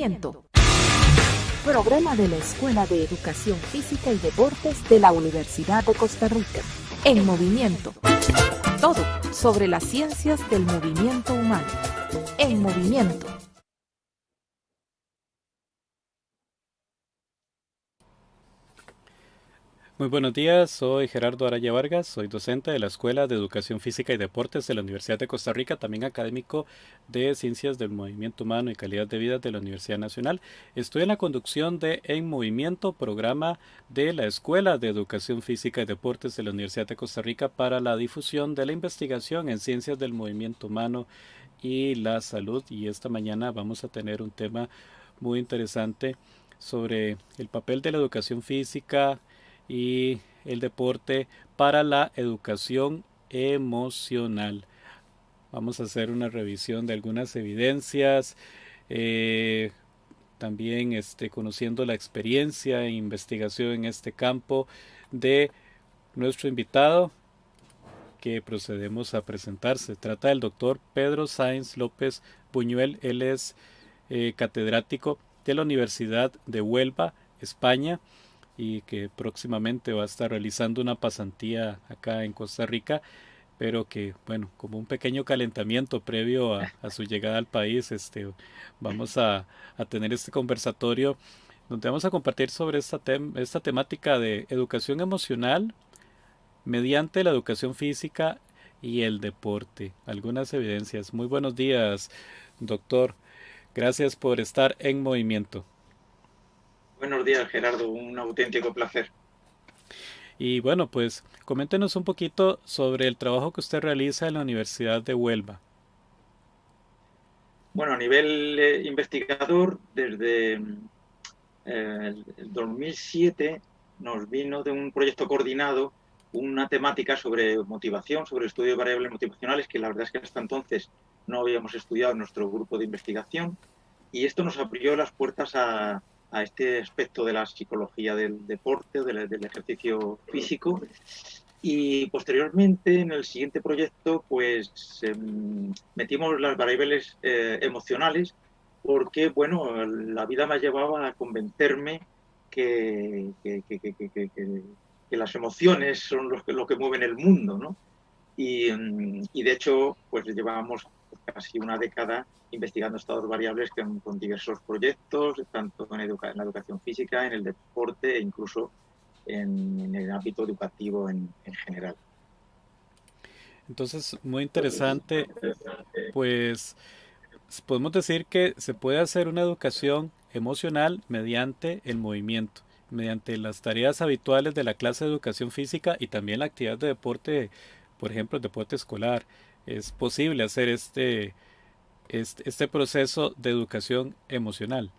movimiento. Programa de la Escuela de Educación Física y Deportes de la Universidad de Costa Rica. En movimiento. Todo sobre las ciencias del movimiento humano. En movimiento. Muy buenos días, soy Gerardo Araya Vargas, soy docente de la Escuela de Educación Física y Deportes de la Universidad de Costa Rica, también académico de Ciencias del Movimiento Humano y Calidad de Vida de la Universidad Nacional. Estoy en la conducción de En Movimiento, programa de la Escuela de Educación Física y Deportes de la Universidad de Costa Rica para la difusión de la investigación en Ciencias del Movimiento Humano y la Salud. Y esta mañana vamos a tener un tema muy interesante sobre el papel de la educación física y el deporte para la educación emocional. Vamos a hacer una revisión de algunas evidencias, eh, también conociendo la experiencia e investigación en este campo de nuestro invitado que procedemos a presentar. Se trata del doctor Pedro Sáenz López Buñuel. Él es catedrático de la Universidad de Huelva, España, y que próximamente va a estar realizando una pasantía acá en Costa Rica, pero que, bueno, como un pequeño calentamiento previo a su llegada al país, vamos a tener este conversatorio donde vamos a compartir sobre esta temática de educación emocional mediante la educación física y el deporte. Algunas evidencias. Muy buenos días, doctor. Gracias por estar en movimiento. Buenos días, Gerardo. Un auténtico placer. Y bueno, pues coméntenos un poquito sobre el trabajo que usted realiza en la Universidad de Huelva. Bueno, a nivel investigador, desde el 2007 nos vino de un proyecto coordinado una temática sobre motivación, sobre el estudio de variables motivacionales, que la verdad es que hasta entonces no habíamos estudiado en nuestro grupo de investigación, y esto nos abrió las puertas a este aspecto de la psicología del deporte, del ejercicio físico. Y posteriormente, en el siguiente proyecto, pues metimos las variables emocionales, porque, bueno, la vida me llevaba a convencerme que las emociones son lo que mueven el mundo, ¿no? Y de hecho, pues llevábamos casi una década investigando estados variables con diversos proyectos, tanto en la educación física, en el deporte e incluso en el ámbito educativo en general. Entonces, muy interesante, pues podemos decir que se puede hacer una educación emocional mediante el movimiento, mediante las tareas habituales de la clase de educación física y también la actividad de deporte, por ejemplo, el deporte escolar. Es posible hacer este proceso de educación emocional.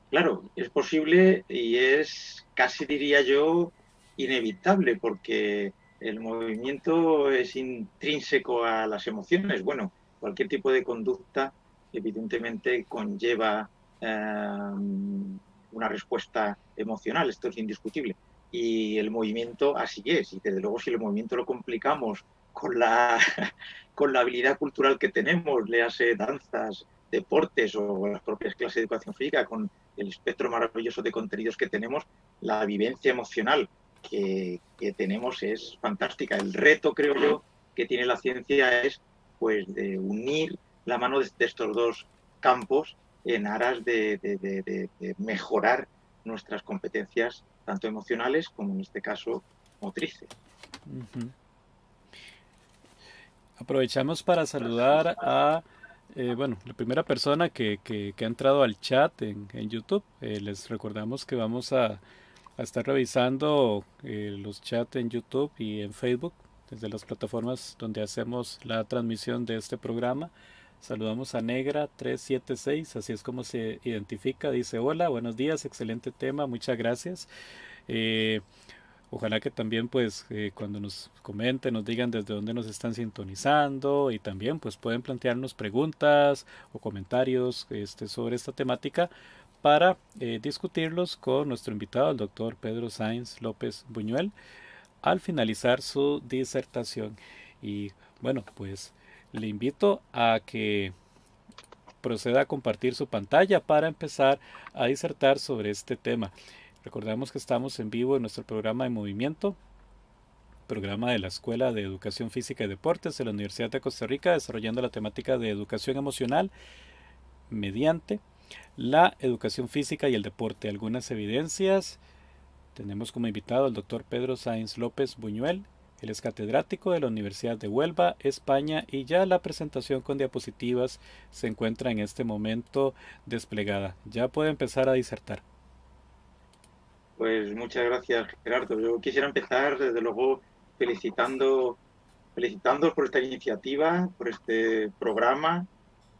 Claro, es posible y es casi, diría yo, inevitable, porque el movimiento es intrínseco a las emociones. Bueno, cualquier tipo de conducta evidentemente conlleva una respuesta emocional, esto es indiscutible. Y el movimiento así es, y desde luego si el movimiento lo complicamos con con la habilidad cultural que tenemos, léase danzas, deportes o las propias clases de educación física, con el espectro maravilloso de contenidos que tenemos, la vivencia emocional que tenemos es fantástica. El reto, creo yo, que tiene la ciencia es pues de unir la mano de estos dos campos en aras de mejorar nuestras competencias, tanto emocionales como en este caso motrices. Ujú. Aprovechamos para saludar a, bueno, la primera persona que ha entrado al chat en YouTube. Les recordamos que vamos a estar revisando los chats en YouTube y en Facebook, desde las plataformas donde hacemos la transmisión de este programa. Saludamos a Negra376, así es como se identifica. Dice: hola, buenos días, excelente tema, muchas gracias. Eh, Ojalá que también pues cuando nos comenten, nos digan desde dónde nos están sintonizando, y también pues pueden plantearnos preguntas o comentarios sobre esta temática para discutirlos con nuestro invitado, el doctor Pedro Sáenz López Buñuel, al finalizar su disertación. Y bueno, pues le invito a que proceda a compartir su pantalla para empezar a disertar sobre este tema. Recordamos que estamos en vivo en nuestro programa de movimiento, programa de la Escuela de Educación Física y Deportes de la Universidad de Costa Rica, desarrollando la temática de educación emocional mediante la educación física y el deporte. Algunas evidencias. Tenemos como invitado al doctor Pedro Sáenz López Buñuel. Él es catedrático de la Universidad de Huelva, España, y ya la presentación con diapositivas se encuentra en este momento desplegada. Ya puede empezar a disertar. Pues muchas gracias, Gerardo. Yo quisiera empezar, desde luego, felicitándoos por esta iniciativa, por este programa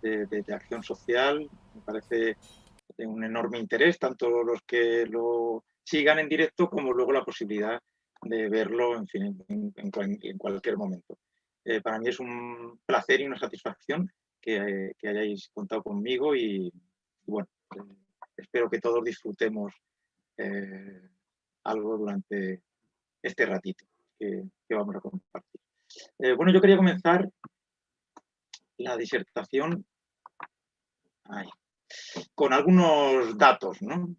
de acción social. Me parece de un enorme interés, tanto los que lo sigan en directo como luego la posibilidad de verlo, en fin, en cualquier momento. Para mí es un placer y una satisfacción que hayáis contado conmigo y bueno, espero que todos disfrutemos algo durante este ratito que vamos a compartir. Bueno, yo quería comenzar la disertación con algunos datos, ¿no?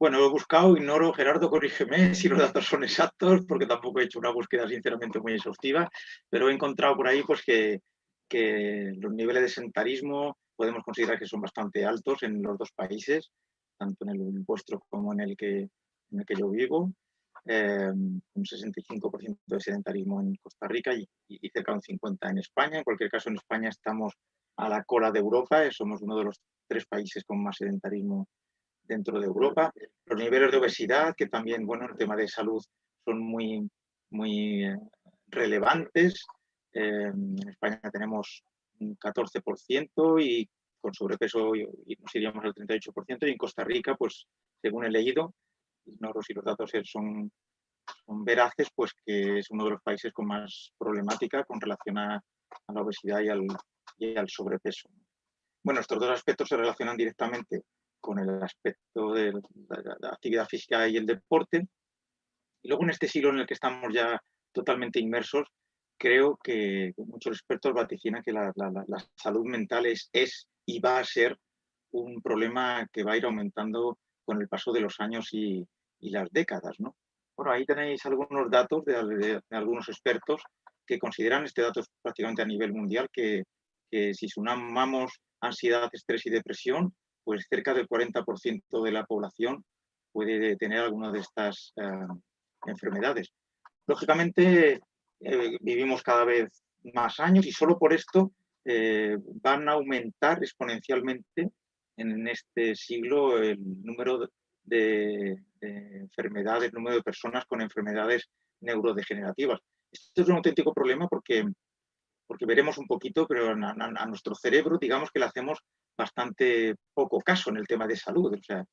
Bueno, he buscado, ignoro, Gerardo, corrígeme si los datos son exactos, porque tampoco he hecho una búsqueda sinceramente muy exhaustiva, pero he encontrado por ahí pues, que los niveles de sedentarismo podemos considerar que son bastante altos en los dos países, tanto en el vuestro como en el que yo vivo. Un 65% de sedentarismo en Costa Rica y cerca de un 50% en España. En cualquier caso, en España estamos a la cola de Europa, somos uno de los 3 países con más sedentarismo dentro de Europa. Los niveles de obesidad, que también, bueno, en el tema de salud son muy, muy relevantes. En España tenemos un 14% y con sobrepeso y nos iríamos al 38%, y en Costa Rica, pues según he leído, ignoro si los datos son veraces, pues que es uno de los países con más problemática con relación a la obesidad y al sobrepeso. Bueno, estos dos aspectos se relacionan directamente con el aspecto de la actividad física y el deporte. Y luego en este siglo en el que estamos ya totalmente inmersos, creo que muchos expertos vaticinan que la salud mental es y va a ser un problema que va a ir aumentando con el paso de los años y las décadas, ¿no? Bueno, ahí tenéis algunos datos de algunos expertos que consideran, este dato es prácticamente a nivel mundial, que si sumamos ansiedad, estrés y depresión, pues cerca del 40% de la población puede tener alguna de estas enfermedades. Lógicamente, vivimos cada vez más años y solo por esto van a aumentar exponencialmente en este siglo el número de enfermedades, el número de personas con enfermedades neurodegenerativas. Esto es un auténtico problema porque veremos un poquito, pero a nuestro cerebro, digamos que le hacemos bastante poco caso en el tema de salud. O sea,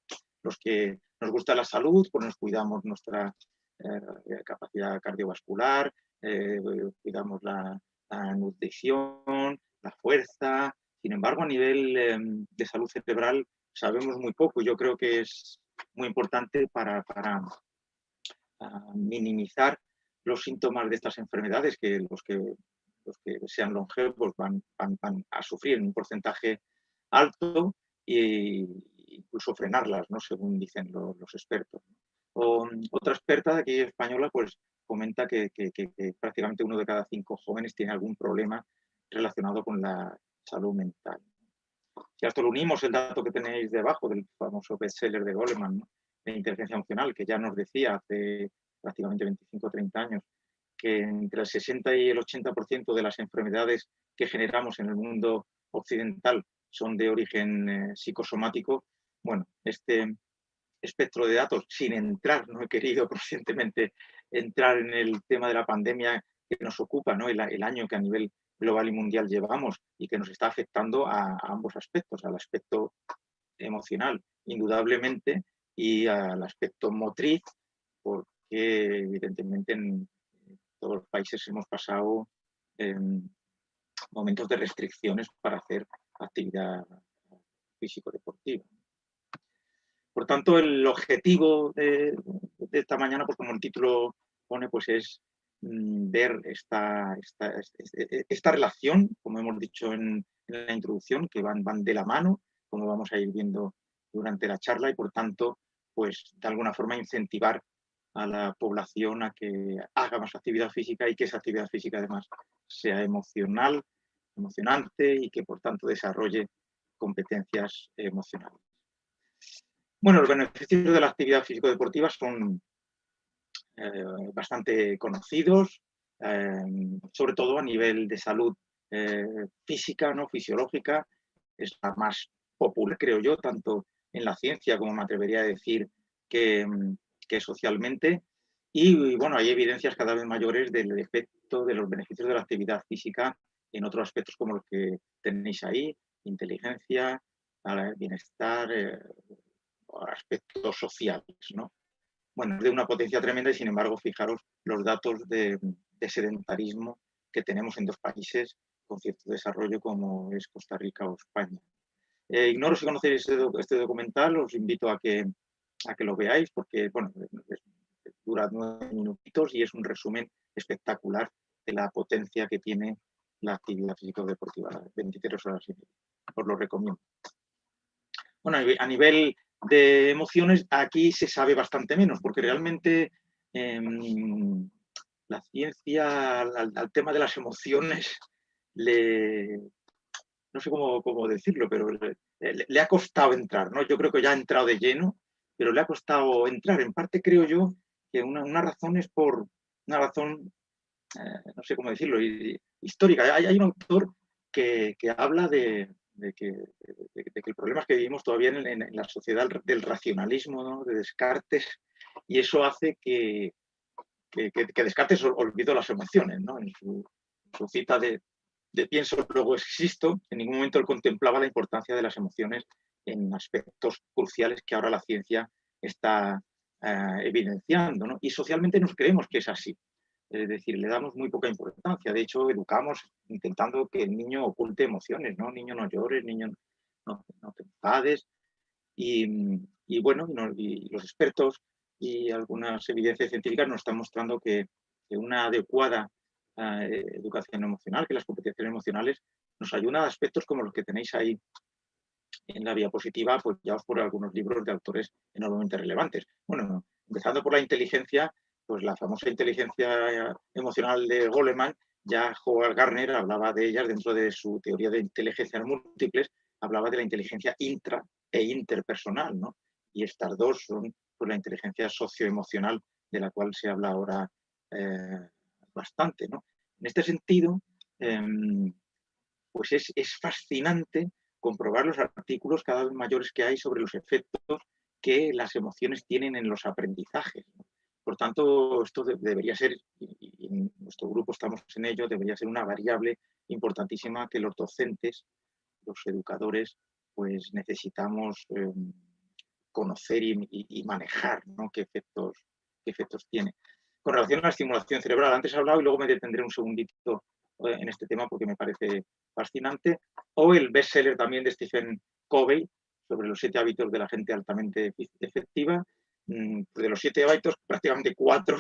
los que nos gusta la salud, pues nos cuidamos nuestra capacidad cardiovascular, cuidamos la nutrición, la fuerza. Sin embargo, a nivel de salud cerebral sabemos muy poco. Yo creo que es muy importante para minimizar los síntomas de estas enfermedades, que los que sean longevos van a sufrir en un porcentaje alto e incluso frenarlas, ¿no? Según dicen los expertos. Otra experta de aquí española pues comenta que prácticamente 1 de cada 5 jóvenes tiene algún problema relacionado con la salud mental. Si a esto lo unimos el dato que tenéis debajo del famoso bestseller de Goleman, ¿no?, de inteligencia emocional, que ya nos decía hace prácticamente 25 o 30 años que entre el 60 y el 80% de las enfermedades que generamos en el mundo occidental son de origen psicosomático. Bueno, este espectro de datos, sin entrar, no he querido conscientemente entrar en el tema de la pandemia que nos ocupa, ¿no?, el año que a nivel global y mundial llevamos y que nos está afectando a ambos aspectos, al aspecto emocional, indudablemente, y al aspecto motriz, porque evidentemente en todos los países hemos pasado momentos de restricciones para hacer actividad físico-deportiva. Por tanto, el objetivo de esta mañana, pues como el título pone, pues es ver esta relación, como hemos dicho en en la introducción, que van de la mano, como vamos a ir viendo durante la charla, y por tanto, pues de alguna forma incentivar a la población a que haga más actividad física y que esa actividad física además sea emocionante y que por tanto desarrolle competencias emocionales. Bueno, los beneficios de la actividad físico-deportiva son bastante conocidos, sobre todo a nivel de salud física, ¿no? Fisiológica, es la más popular, creo yo, tanto en la ciencia como me atrevería a decir que socialmente. Y bueno, hay evidencias cada vez mayores del efecto de los beneficios de la actividad física en otros aspectos como los que tenéis ahí, inteligencia, bienestar, aspectos sociales, ¿no? Bueno, es de una potencia tremenda y sin embargo, fijaros los datos de sedentarismo que tenemos en dos países con cierto desarrollo como es Costa Rica o España. Ignoro si conocéis este documental, os invito a que lo veáis porque bueno, dura 9 minutitos y es un resumen espectacular de la potencia que tiene la actividad físico-deportiva, 23 horas y media. Os lo recomiendo. Bueno, a nivel de emociones, aquí se sabe bastante menos, porque realmente la ciencia al tema de las emociones no sé cómo decirlo, pero le ha costado entrar, ¿no? Yo creo que ya ha entrado de lleno, pero le ha costado entrar. En parte creo yo que una razón es por una razón, no sé cómo decirlo, histórica. Hay un autor que habla de que el problema es que vivimos todavía en la sociedad del racionalismo, ¿no? De Descartes, y eso hace que Descartes olvidó las emociones, ¿no? En su cita de pienso, luego existo, en ningún momento él contemplaba la importancia de las emociones en aspectos cruciales que ahora la ciencia está evidenciando, ¿no? Y socialmente nos creemos que es así. Es decir, le damos muy poca importancia. De hecho, educamos intentando que el niño oculte emociones, ¿no? Niño, no llores, niño, no te enfades. Y bueno, y los expertos y algunas evidencias científicas nos están mostrando que una adecuada educación emocional, que las competencias emocionales nos ayudan a aspectos como los que tenéis ahí en la diapositiva, pues ya os por algunos libros de autores enormemente relevantes. Bueno, empezando por la inteligencia, pues la famosa inteligencia emocional de Goleman, ya Howard Gardner hablaba de ellas dentro de su teoría de inteligencias múltiples, hablaba de la inteligencia intra e interpersonal, ¿no? Y estas dos son pues, la inteligencia socioemocional de la cual se habla ahora bastante, ¿no? En este sentido, pues es fascinante comprobar los artículos cada vez mayores que hay sobre los efectos que las emociones tienen en los aprendizajes, ¿no? Por tanto, esto debería ser, y en nuestro grupo estamos en ello, debería ser una variable importantísima que los docentes, los educadores, pues necesitamos conocer y manejar, ¿no? ¿Qué efectos tiene? Con relación a la estimulación cerebral, antes he hablado y luego me detendré un segundito en este tema porque me parece fascinante, o el bestseller también de Stephen Covey sobre los 7 hábitos de la gente altamente efectiva. De los 7 hábitos, prácticamente 4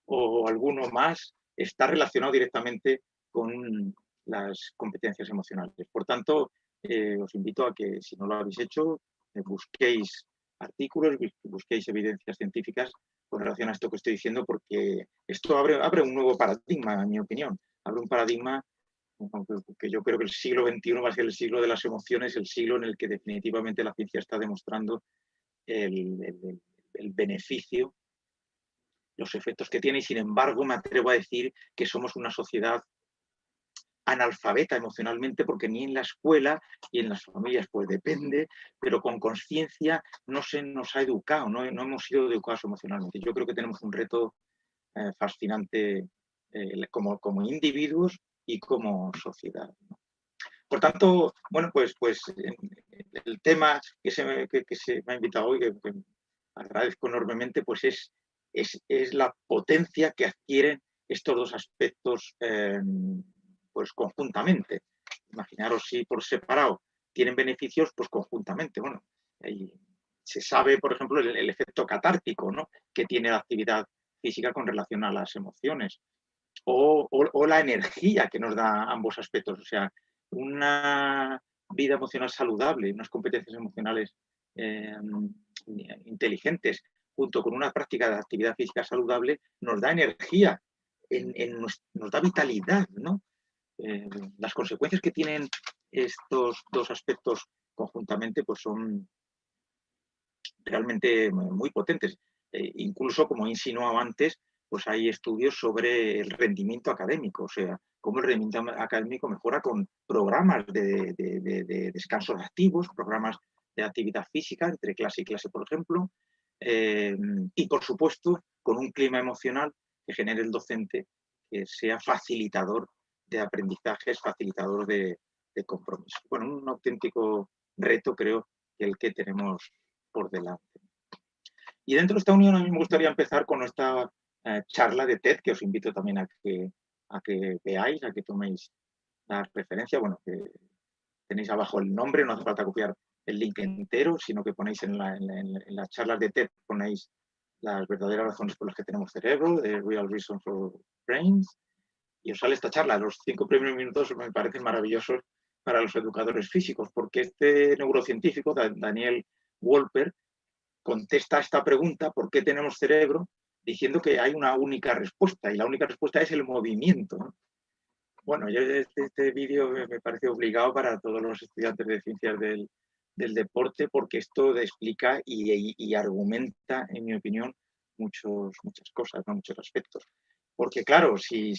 o alguno más está relacionado directamente con las competencias emocionales. Por tanto, os invito a que, si no lo habéis hecho, busquéis artículos, busquéis evidencias científicas con relación a esto que estoy diciendo, porque esto abre un nuevo paradigma, en mi opinión. Abre un paradigma que yo creo que el siglo XXI va a ser el siglo de las emociones, el siglo en el que definitivamente la ciencia está demostrando el beneficio, los efectos que tiene, y sin embargo me atrevo a decir que somos una sociedad analfabeta emocionalmente, porque ni en la escuela y en las familias, pues depende, pero con conciencia no se nos ha educado, no hemos sido educados emocionalmente. Yo creo que tenemos un reto fascinante como individuos y como sociedad, ¿no? Por tanto, bueno, pues el tema que se me ha invitado hoy, que agradezco enormemente, pues es la potencia que adquieren estos dos aspectos pues conjuntamente. Imaginaros si por separado tienen beneficios, pues conjuntamente. Bueno, se sabe, por ejemplo, el efecto catártico, ¿no? Que tiene la actividad física con relación a las emociones. O la energía que nos da ambos aspectos. O sea, una vida emocional saludable, unas competencias emocionales inteligentes, junto con una práctica de actividad física saludable, nos da energía, nos da vitalidad, ¿no? Las consecuencias que tienen estos dos aspectos conjuntamente pues son realmente muy potentes. Incluso, como he insinuado antes, pues hay estudios sobre el rendimiento académico, o sea, cómo el rendimiento académico mejora con programas de descansos activos, programas de actividad física entre clase y clase, por ejemplo, y por supuesto con un clima emocional que genere el docente que sea facilitador de aprendizajes, facilitador de compromiso. Bueno, un auténtico reto creo que el que tenemos por delante. Y dentro de esta unión a mí me gustaría empezar con esta charla de TED, que os invito también a que veáis, a que toméis la referencia. Bueno, que tenéis abajo el nombre, no hace falta copiar el link entero, sino que ponéis en las charlas de TED, ponéis las verdaderas razones por las que tenemos cerebro, The Real Reason for Brains, y os sale esta charla. Los 5 primeros minutos me parecen maravillosos para los educadores físicos, porque este neurocientífico, Daniel Wolper, contesta esta pregunta, ¿por qué tenemos cerebro?, diciendo que hay una única respuesta, y la única respuesta es el movimiento, ¿no? Bueno, yo este vídeo me parece obligado para todos los estudiantes de ciencias del deporte, porque esto explica y argumenta, en mi opinión, muchas cosas, ¿no? Muchos aspectos. Porque claro, si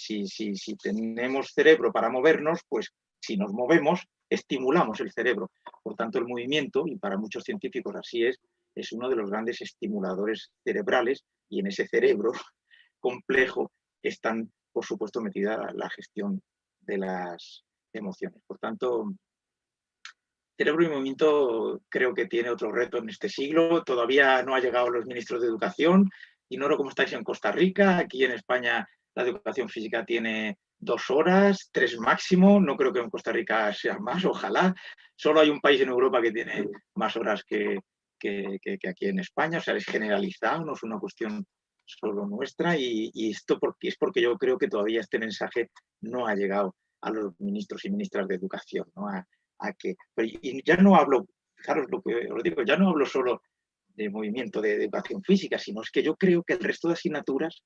tenemos cerebro para movernos, pues si nos movemos, estimulamos el cerebro. Por tanto, el movimiento, y para muchos científicos así es uno de los grandes estimuladores cerebrales, y en ese cerebro complejo están, por supuesto, metida la gestión de las emociones. Por tanto, cerebro y movimiento creo que tiene otro reto en este siglo. Todavía no ha llegado a los ministros de educación. Ignoro cómo estáis en Costa Rica. Aquí en España la educación física tiene 2 horas, 3 máximo. No creo que en Costa Rica sea más, ojalá. Solo hay un país en Europa que tiene más horas que aquí en España. O sea, es generalizado, no es una cuestión solo nuestra. Y esto es porque yo creo que todavía este mensaje no ha llegado a los ministros y ministras de educación, ¿no? Y ya no hablo, fijaros lo que os digo, ya no hablo solo de movimiento, de educación física, sino es que yo creo que el resto de asignaturas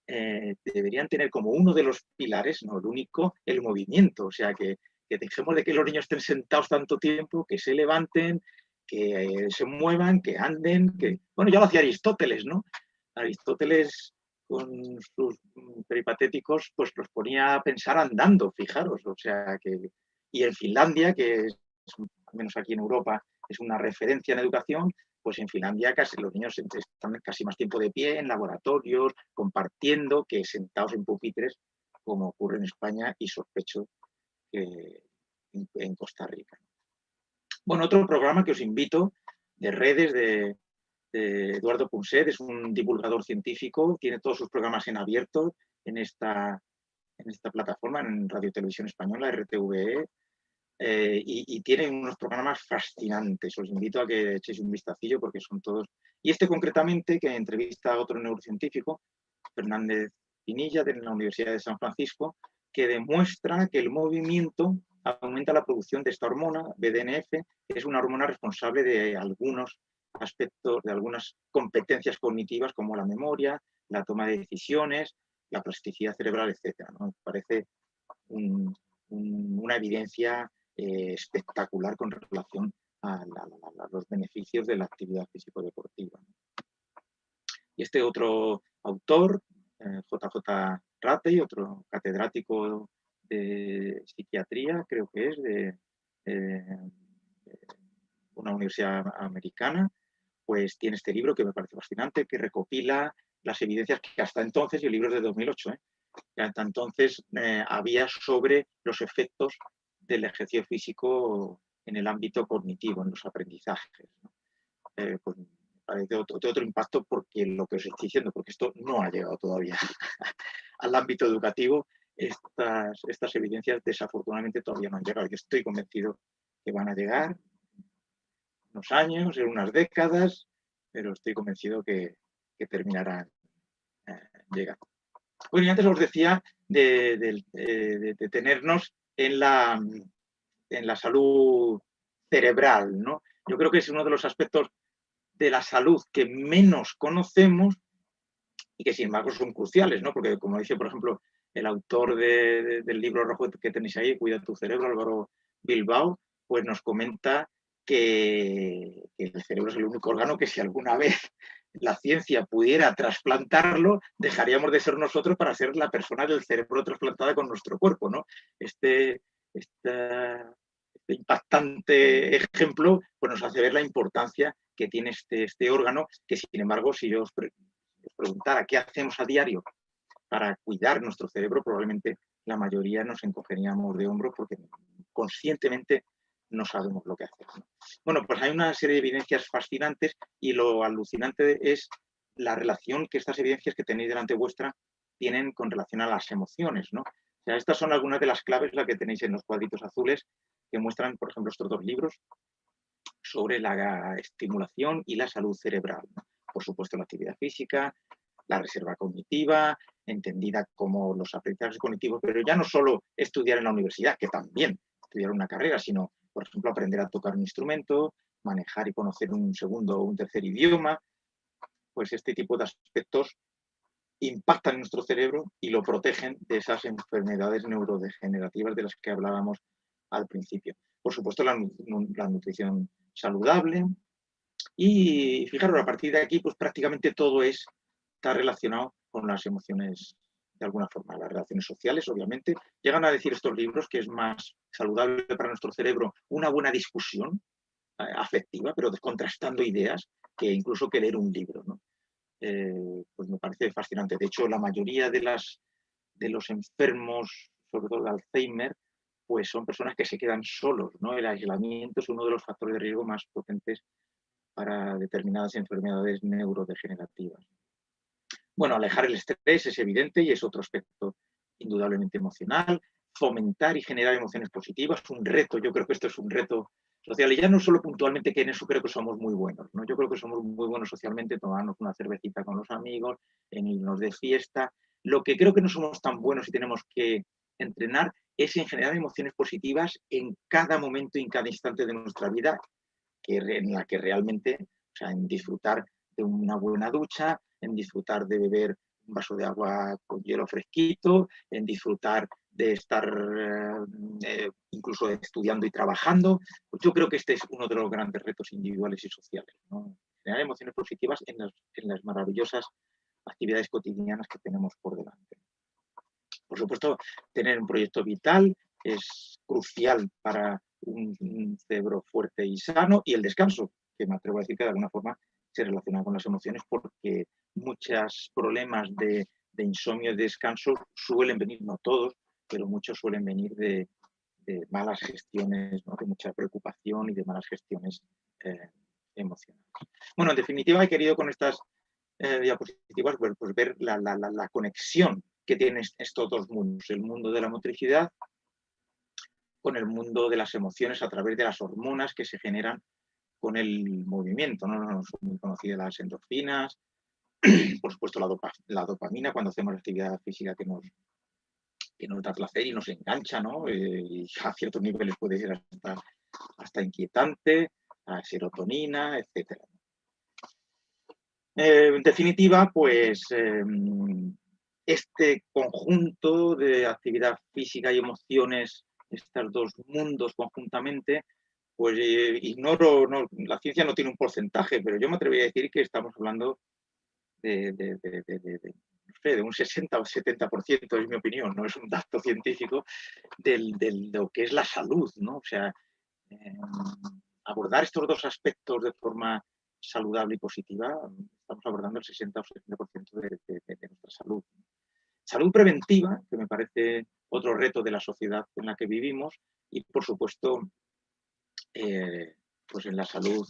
deberían tener como uno de los pilares, no el único, el movimiento. O sea, que dejemos de que los niños estén sentados tanto tiempo, que se levanten, que se muevan, que anden, que... Bueno, ya lo hacía Aristóteles, ¿no? Aristóteles, con sus peripatéticos, pues los ponía a pensar andando, fijaros. O sea, que... Y en Finlandia, que es, al menos aquí en Europa, es una referencia en educación, pues en Finlandia casi los niños están casi más tiempo de pie en laboratorios, compartiendo, que sentados en pupitres, como ocurre en España y sospecho que en Costa Rica. Bueno, otro programa que os invito de redes de Eduardo Punset, es un divulgador científico, tiene todos sus programas en abierto en esta plataforma, en Radio Televisión Española, RTVE, y tienen unos programas fascinantes. Os invito a que echéis un vistacillo porque son todos... Y este concretamente, que entrevista a otro neurocientífico, Fernández Pinilla, de la Universidad de San Francisco, que demuestra que el movimiento aumenta la producción de esta hormona, BDNF, que es una hormona responsable de algunos aspectos, de algunas competencias cognitivas como la memoria, la toma de decisiones, la plasticidad cerebral, etc. ¿no? Me parece una evidencia espectacular con relación a los beneficios de la actividad físico-deportiva. Y este otro autor, JJ Ratey, otro catedrático de psiquiatría, creo que es de una universidad americana, pues tiene este libro que me parece fascinante, que recopila las evidencias que hasta entonces, y el libro es de 2008, que hasta entonces había sobre los efectos del ejercicio físico en el ámbito cognitivo, en los aprendizajes, ¿no? Pues me parece otro impacto, porque lo que os estoy diciendo, porque esto no ha llegado todavía al ámbito educativo, estas evidencias desafortunadamente todavía no han llegado. Yo estoy convencido que van a llegar unos años, en unas décadas, pero estoy convencido que terminarán llegando. Bueno, y antes os decía de tenernos en en la salud cerebral, ¿no? Yo creo que es uno de los aspectos de la salud que menos conocemos y que sin embargo son cruciales, ¿no? Porque como dice, por ejemplo, el autor del libro rojo que tenéis ahí, Cuida tu cerebro, Álvaro Bilbao, pues nos comenta que el cerebro es el único órgano que si alguna vez la ciencia pudiera trasplantarlo, dejaríamos de ser nosotros para ser la persona del cerebro trasplantada con nuestro cuerpo, ¿no? Este impactante ejemplo pues nos hace ver la importancia que tiene este órgano, que sin embargo, si yo os preguntara qué hacemos a diario para cuidar nuestro cerebro, probablemente la mayoría nos encogeríamos de hombros porque conscientemente no sabemos lo que hacemos, ¿no? Bueno, pues hay una serie de evidencias fascinantes y lo alucinante es la relación que estas evidencias que tenéis delante vuestra tienen con relación a las emociones, ¿no? O sea, estas son algunas de las claves, las que tenéis en los cuadritos azules, que muestran, por ejemplo, estos dos libros sobre la estimulación y la salud cerebral, ¿no? Por supuesto, la actividad física, la reserva cognitiva, entendida como los aprendizajes cognitivos, pero ya no solo estudiar en la universidad, que también estudiar una carrera, sino, por ejemplo, aprender a tocar un instrumento, manejar y conocer un segundo o un tercer idioma, pues este tipo de aspectos impactan en nuestro cerebro y lo protegen de esas enfermedades neurodegenerativas de las que hablábamos al principio. Por supuesto, la nutrición saludable y, fijaros, a partir de aquí, pues prácticamente todo está relacionado con las emociones de alguna forma. Las relaciones sociales, obviamente. Llegan a decir estos libros que es más saludable para nuestro cerebro una buena discusión afectiva, pero contrastando ideas, que incluso que leer un libro, ¿no? Pues me parece fascinante. De hecho, la mayoría de los enfermos, sobre todo de Alzheimer, pues son personas que se quedan solos, ¿no? El aislamiento es uno de los factores de riesgo más potentes para determinadas enfermedades neurodegenerativas. Bueno, alejar el estrés es evidente y es otro aspecto indudablemente emocional. Fomentar y generar emociones positivas, un reto, yo creo que esto es un reto social. Y ya no solo puntualmente, que en eso creo que somos muy buenos, ¿no? Yo creo que somos muy buenos socialmente, tomarnos una cervecita con los amigos, en irnos de fiesta. Lo que creo que no somos tan buenos y tenemos que entrenar es en generar emociones positivas en cada momento y en cada instante de nuestra vida, en la que realmente, o sea, en disfrutar de una buena ducha, en disfrutar de beber un vaso de agua con hielo fresquito, en disfrutar de estar incluso estudiando y trabajando. Pues yo creo que este es uno de los grandes retos individuales y sociales, ¿no? Generar emociones positivas en las maravillosas actividades cotidianas que tenemos por delante. Por supuesto, tener un proyecto vital es crucial para un cerebro fuerte y sano, y el descanso, que me atrevo a decir que de alguna forma se relaciona con las emociones, porque muchos problemas de insomnio y de descanso suelen venir, no todos, pero muchos suelen venir de malas gestiones, ¿no? De mucha preocupación y de malas gestiones emocionales. Bueno, en definitiva, he querido con estas diapositivas pues ver la conexión que tienen estos dos mundos, el mundo de la motricidad con el mundo de las emociones a través de las hormonas que se generan con el movimiento, ¿no? Son muy conocidas las endorfinas, por supuesto la dopamina cuando hacemos actividad física que nos da placer y nos engancha, ¿no? Y a ciertos niveles puede ser hasta inquietante, a serotonina, etc. En definitiva, pues este conjunto de actividad física y emociones, estos dos mundos conjuntamente, pues ignoro, no, la ciencia no tiene un porcentaje, pero yo me atrevería a decir que estamos hablando no sé, de un 60 o 70%, es mi opinión, no es un dato científico, de lo que es la salud, ¿no? O sea, abordar estos dos aspectos de forma saludable y positiva, estamos abordando el 60 o 70% de nuestra salud. Salud preventiva, que me parece otro reto de la sociedad en la que vivimos, y por supuesto, pues en la salud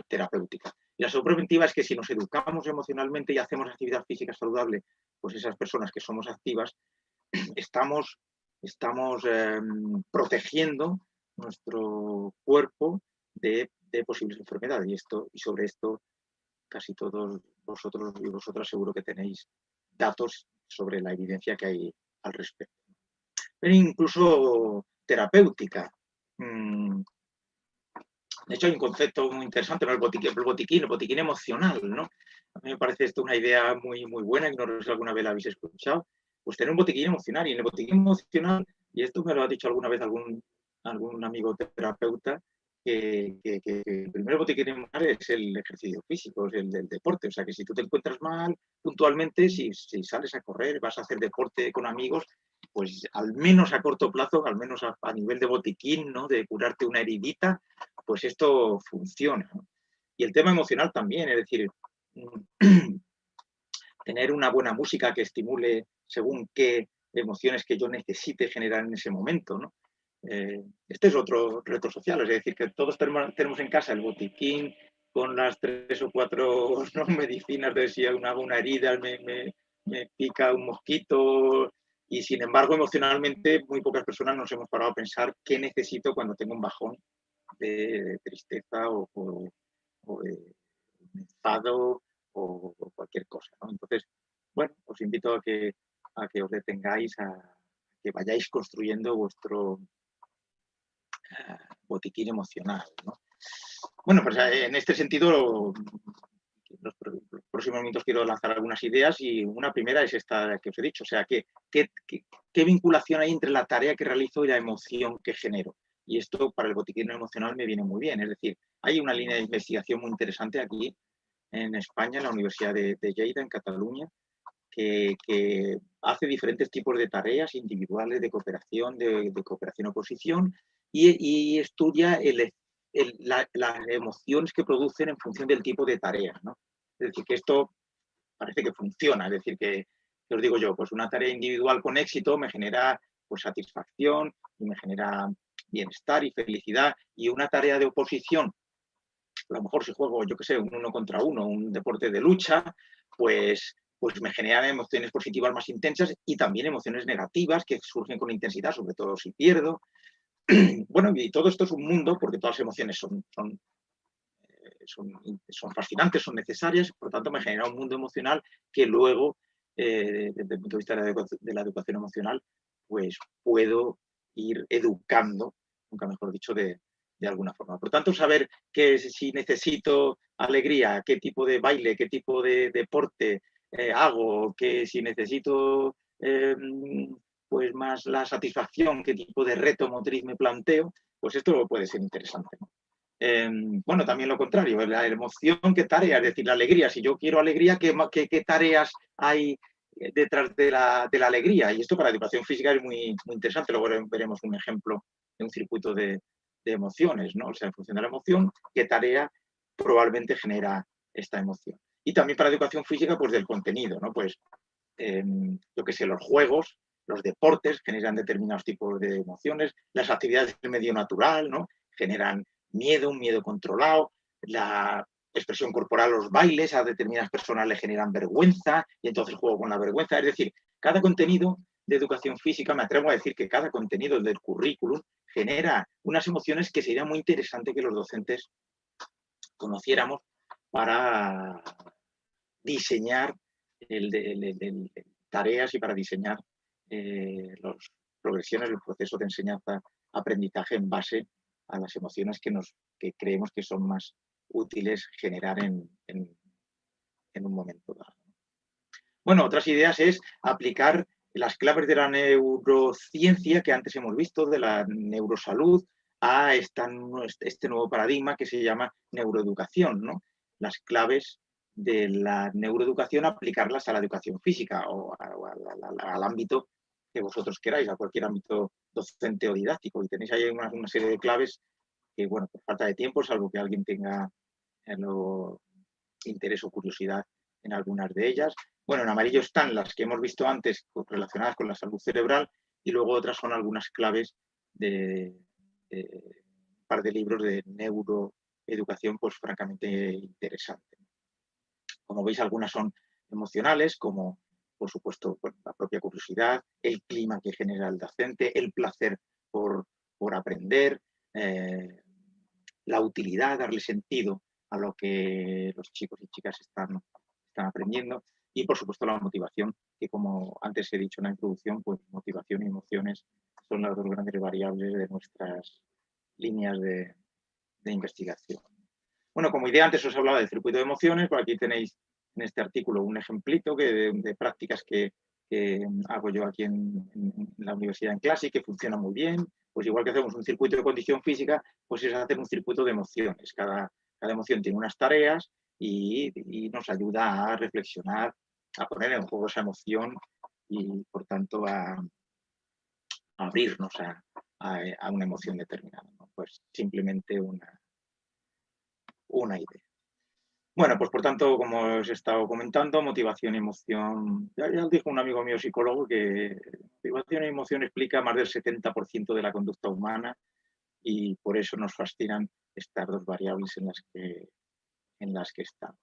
terapéutica. Y la salud preventiva es que si nos educamos emocionalmente y hacemos actividad física saludable, pues esas personas que somos activas, estamos protegiendo nuestro cuerpo de posibles enfermedades. Y sobre esto casi todos vosotros y vosotras seguro que tenéis datos sobre la evidencia que hay al respecto. Pero incluso terapéutica. mm, de hecho, hay un concepto muy interesante, ¿no? El botiquín emocional, ¿no? A mí me parece esto una idea muy, muy buena, y no sé si alguna vez la habéis escuchado. Pues tener un botiquín emocional. Y en el botiquín emocional, y esto me lo ha dicho alguna vez algún amigo terapeuta, que el primer botiquín emocional es el ejercicio físico, es el del deporte. O sea, que si tú te encuentras mal puntualmente, si sales a correr, vas a hacer deporte con amigos, pues al menos a corto plazo, al menos a nivel de botiquín, ¿no? De curarte una heridita, pues esto funciona, ¿no? Y el tema emocional también, es decir, tener una buena música que estimule según qué emociones que yo necesite generar en ese momento, ¿no? Este es otro reto social, es decir, que todos tenemos en casa el botiquín con las 3 o 4 ¿no? medicinas de si hago una herida, me pica un mosquito, y sin embargo emocionalmente muy pocas personas nos hemos parado a pensar qué necesito cuando tengo un bajón de tristeza o de enfado o cualquier cosa, ¿no? Entonces, bueno, os invito a que os detengáis, a que vayáis construyendo vuestro botiquín emocional, ¿no? Bueno, pues en este sentido, los próximos minutos quiero lanzar algunas ideas, y una primera es esta que os he dicho, o sea, ¿qué vinculación hay entre la tarea que realizo y la emoción que genero? Y esto para el botiquín emocional me viene muy bien, es decir, hay una línea de investigación muy interesante aquí en España, en la Universidad de Lleida, en Cataluña, que hace diferentes tipos de tareas individuales de cooperación, de cooperación-oposición, y estudia las emociones que producen en función del tipo de tarea, ¿no? Es decir, que esto parece que funciona, es decir, que os digo yo, pues una tarea individual con éxito me genera pues satisfacción y me genera bienestar y felicidad, y una tarea de oposición, a lo mejor si juego, yo qué sé, un 1 contra 1, un deporte de lucha, pues me generan emociones positivas más intensas, y también emociones negativas que surgen con intensidad, sobre todo si pierdo. Bueno, y todo esto es un mundo, porque todas las emociones son fascinantes, son necesarias, por lo tanto me genera un mundo emocional que luego, desde el punto de vista de la educación emocional, pues puedo ir educando, nunca mejor dicho, de alguna forma. Por tanto, saber que si necesito alegría, qué tipo de baile, qué tipo de deporte hago, que si necesito pues más la satisfacción, qué tipo de reto motriz me planteo, pues esto puede ser interesante, ¿no? Bueno, también lo contrario, la emoción, qué tarea, es decir, la alegría. Si yo quiero alegría, ¿qué tareas hay detrás de la alegría? Y esto para la educación física es muy, muy interesante. Luego veremos un ejemplo de un circuito de emociones, ¿no? O sea, en función de la emoción, qué tarea probablemente genera esta emoción. Y también para educación física, pues del contenido, ¿no? Pues, yo qué sé, los juegos, los deportes generan determinados tipos de emociones, las actividades del medio natural, ¿no? Generan miedo, un miedo controlado, la expresión corporal, los bailes, a determinadas personas le generan vergüenza y entonces juego con la vergüenza. Es decir, cada contenido de educación física, me atrevo a decir que cada contenido del currículum genera unas emociones que sería muy interesante que los docentes conociéramos para diseñar tareas y para diseñar las progresiones del proceso de enseñanza-aprendizaje en base a las emociones que creemos que son más útiles generar en un momento dado. Bueno, otras ideas es aplicar las claves de la neurociencia que antes hemos visto, de la neurosalud, a este nuevo paradigma que se llama neuroeducación, ¿no? Las claves de la neuroeducación, aplicarlas a la educación física o al ámbito que vosotros queráis, a cualquier ámbito docente o didáctico. Y tenéis ahí una serie de claves que, bueno, por falta de tiempo, salvo que alguien tenga interés o curiosidad en algunas de ellas. Bueno, en amarillo están las que hemos visto antes relacionadas con la salud cerebral, y luego otras son algunas claves de un par de libros de neuroeducación, pues francamente interesantes. Como veis, algunas son emocionales, como por supuesto pues, la propia curiosidad, el clima que genera el docente, el placer por aprender, la utilidad, darle sentido a lo que los chicos y chicas están aprendiendo, y por supuesto la motivación, que como antes he dicho en la introducción, pues motivación y emociones son las dos grandes variables de nuestras líneas de investigación. Bueno, como idea antes os hablaba del circuito de emociones, por aquí tenéis en este artículo un ejemplito de prácticas que hago yo aquí en la universidad en clase y que funciona muy bien. Pues igual que hacemos un circuito de condición física, pues es hacer un circuito de emociones. Cada emoción tiene unas tareas y nos ayuda a reflexionar, a poner en juego esa emoción y, por tanto, a abrirnos a una emoción determinada, ¿no? Pues simplemente una idea. Bueno, pues por tanto, como os he estado comentando, motivación y emoción, ya dijo un amigo mío psicólogo que motivación y emoción explica más del 70% de la conducta humana y por eso nos fascinan estas dos variables en las que estamos.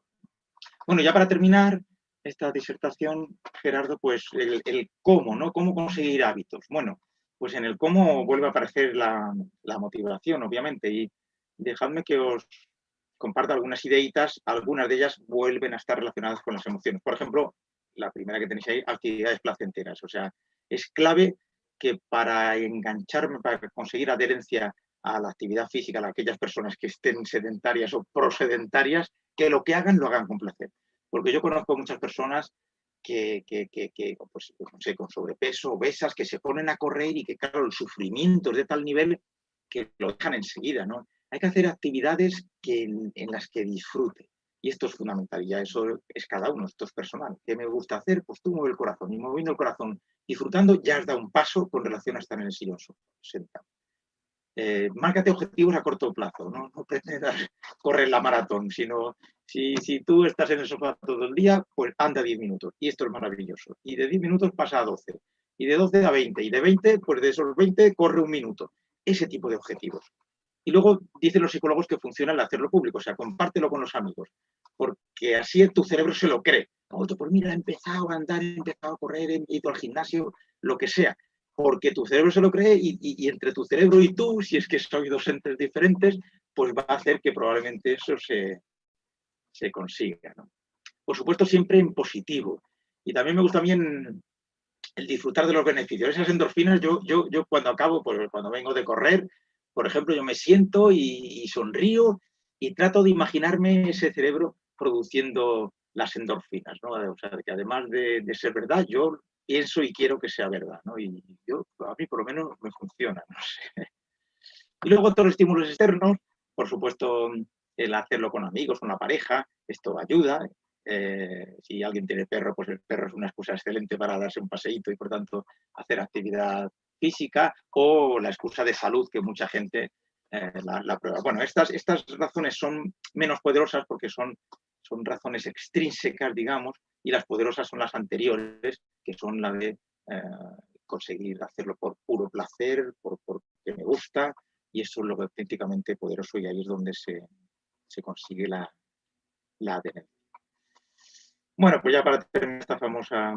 Bueno, ya para terminar esta disertación, Gerardo, pues el cómo, ¿no? ¿Cómo conseguir hábitos? Bueno, pues en el cómo vuelve a aparecer la motivación, obviamente, y dejadme que os comparta algunas ideitas, algunas de ellas vuelven a estar relacionadas con las emociones. Por ejemplo, la primera que tenéis ahí, actividades placenteras. O sea, es clave que para engancharme, para conseguir adherencia a la actividad física, a aquellas personas que estén sedentarias o prosedentarias, que lo que hagan lo hagan con placer. Porque yo conozco muchas personas que pues, no sé, con sobrepeso, obesas, que se ponen a correr y que, claro, el sufrimiento es de tal nivel que lo dejan enseguida, ¿no? Hay que hacer actividades en las que disfrute. Y esto es fundamental, y ya eso es cada uno, esto es personal. ¿Qué me gusta hacer? Pues tú mueve el corazón, y moviendo el corazón, disfrutando, ya has dado un paso con relación a estar en el sillón sentado. Márcate objetivos a corto plazo, no pretendas correr la maratón, sino si tú estás en el sofá todo el día, pues anda 10 minutos, y esto es maravilloso. Y de 10 minutos pasa a 12, y de 12 a 20, y de 20, pues de esos 20 corre un minuto. Ese tipo de objetivos. Y luego dicen los psicólogos que funciona el hacerlo público, o sea, compártelo con los amigos, porque así tu cerebro se lo cree. Pues mira, he empezado a andar, he empezado a correr, he ido al gimnasio, lo que sea, porque tu cerebro se lo cree y entre tu cerebro y tú, si es que sois dos entes diferentes, pues va a hacer que probablemente eso se consiga, ¿no? Por supuesto, siempre en positivo. Y también me gusta bien el disfrutar de los beneficios. Esas endorfinas, yo cuando acabo, pues cuando vengo de correr, por ejemplo, yo me siento y sonrío y trato de imaginarme ese cerebro produciendo las endorfinas, ¿no? O sea, que además de ser verdad, yo pienso y quiero que sea verdad, ¿no? Y a mí por lo menos me funciona, no sé. Y luego todos los estímulos externos, por supuesto, el hacerlo con amigos, con la pareja, esto ayuda. Si alguien tiene perro, pues el perro es una excusa excelente para darse un paseíto y, por tanto, hacer actividad física, o la excusa de salud que mucha gente la prueba. Bueno, estas razones son menos poderosas porque son razones extrínsecas, digamos, y las poderosas son las anteriores, que son la de conseguir hacerlo por puro placer, porque me gusta, y eso es lo auténticamente poderoso, y ahí es donde se consigue la adherencia. Bueno, pues ya para terminar esta famosa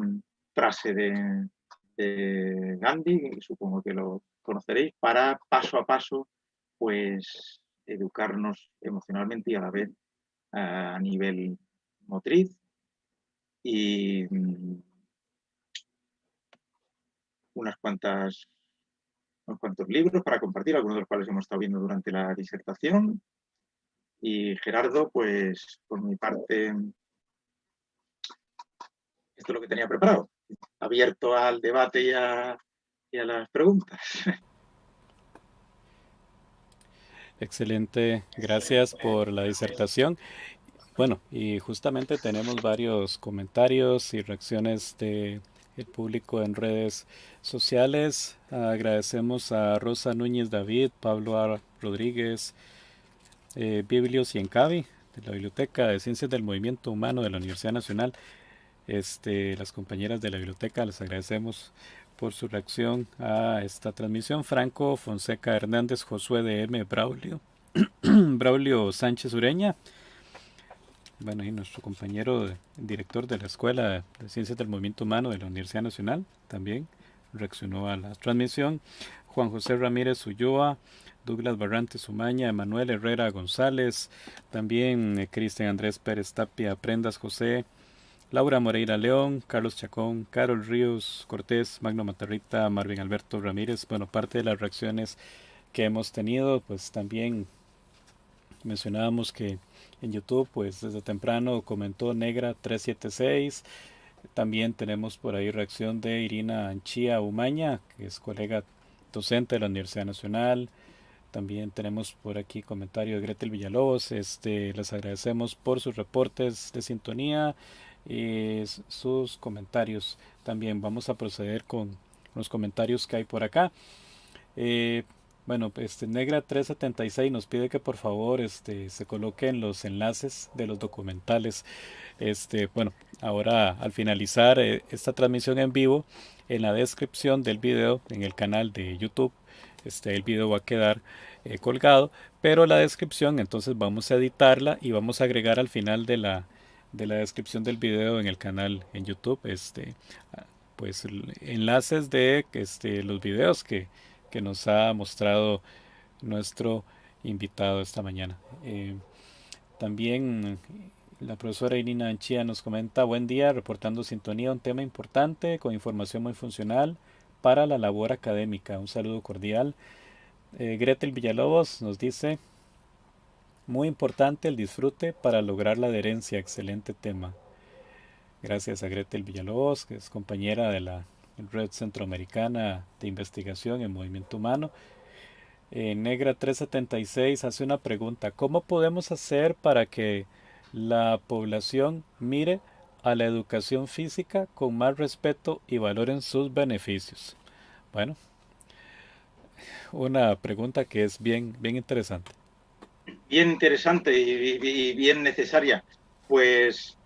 frase de Gandhi, que supongo que lo conoceréis, para paso a paso, pues educarnos emocionalmente y a la vez a nivel motriz. Y unos cuantos libros para compartir, algunos de los cuales hemos estado viendo durante la disertación. Y Gerardo, pues por mi parte, esto es lo que tenía preparado, abierto al debate y a las preguntas. Excelente, gracias por la disertación. Bueno, y justamente tenemos varios comentarios y reacciones de el público en redes sociales. Agradecemos a Rosa Núñez David, Pablo A. Rodríguez, Biblios y Encavi, de la Biblioteca de Ciencias del Movimiento Humano de la Universidad Nacional. Las compañeras de la biblioteca, les agradecemos por su reacción a esta transmisión. Franco Fonseca Hernández, Josué de M. Braulio, Braulio Sánchez Ureña, bueno, y nuestro compañero director de la Escuela de Ciencias del Movimiento Humano de la Universidad Nacional también reaccionó a la transmisión. Juan José Ramírez Ulloa, Douglas Barrantes Umaña, Emanuel Herrera González, también Cristian Andrés Pérez Tapia, Prendas José, Laura Moreira León, Carlos Chacón, Carol Ríos Cortés, Magno Matarrita, Marvin Alberto Ramírez. Bueno, parte de las reacciones que hemos tenido. Pues también mencionábamos que en YouTube, pues desde temprano comentó Negra 376. También tenemos por ahí reacción de Irina Anchía Umaña, que es colega docente de la Universidad Nacional. También tenemos por aquí comentario de Gretel Villalobos. Les agradecemos por sus reportes de sintonía y sus comentarios. También vamos a proceder con los comentarios que hay por acá. Eh, bueno, Negra 376 nos pide que por favor se coloquen los enlaces de los documentales. Bueno, ahora al finalizar esta transmisión en vivo, en la descripción del video en el canal de YouTube, el video va a quedar colgado, pero la descripción entonces vamos a editarla y vamos a agregar al final de la descripción del video en el canal en YouTube, pues enlaces de los videos que nos ha mostrado nuestro invitado esta mañana. También la profesora Irina Anchía nos comenta: buen día, reportando sintonía, un tema importante con información muy funcional para la labor académica. Un saludo cordial. Gretel Villalobos nos dice: muy importante el disfrute para lograr la adherencia. Excelente tema. Gracias a Gretel Villalobos, que es compañera de la Red Centroamericana de Investigación en Movimiento Humano. Negra 376 hace una pregunta: ¿cómo podemos hacer para que la población mire a la educación física con más respeto y valoren sus beneficios? Bueno, una pregunta que es bien interesante. Bien interesante y bien necesaria. Pues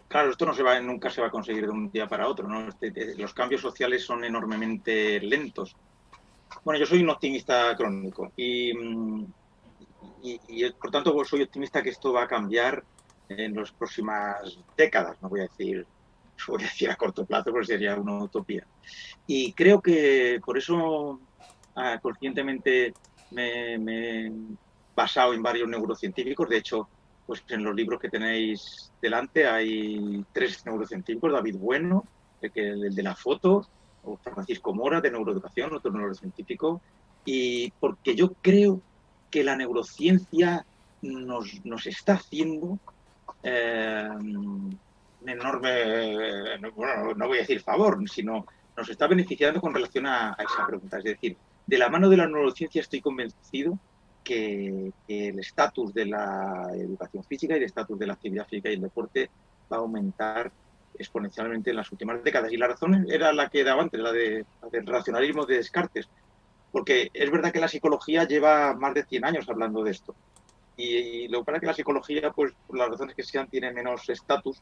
claro, esto nunca se va a conseguir de un día para otro, ¿no? Los cambios sociales son enormemente lentos. Bueno, yo soy un optimista crónico y por tanto soy optimista que esto va a cambiar en las próximas décadas. No voy a decir a corto plazo, porque sería una utopía. Y creo que por eso conscientemente me he basado en varios neurocientíficos. De hecho, pues en los libros que tenéis delante hay 3 neurocientíficos: David Bueno, el de la foto, o Francisco Mora, de neuroeducación, otro neurocientífico. Y porque yo creo que la neurociencia nos está haciendo un enorme, bueno, no voy a decir favor, sino nos está beneficiando con relación a esa pregunta. Es decir, de la mano de la neurociencia estoy convencido que el estatus de la educación física y el estatus de la actividad física y el deporte va a aumentar exponencialmente en las últimas décadas. Y la razón era la que daba antes, la del racionalismo de Descartes. Porque es verdad que la psicología lleva más de 100 años hablando de esto. Y lo que pasa es que la psicología, pues por las razones que sean, tiene menos estatus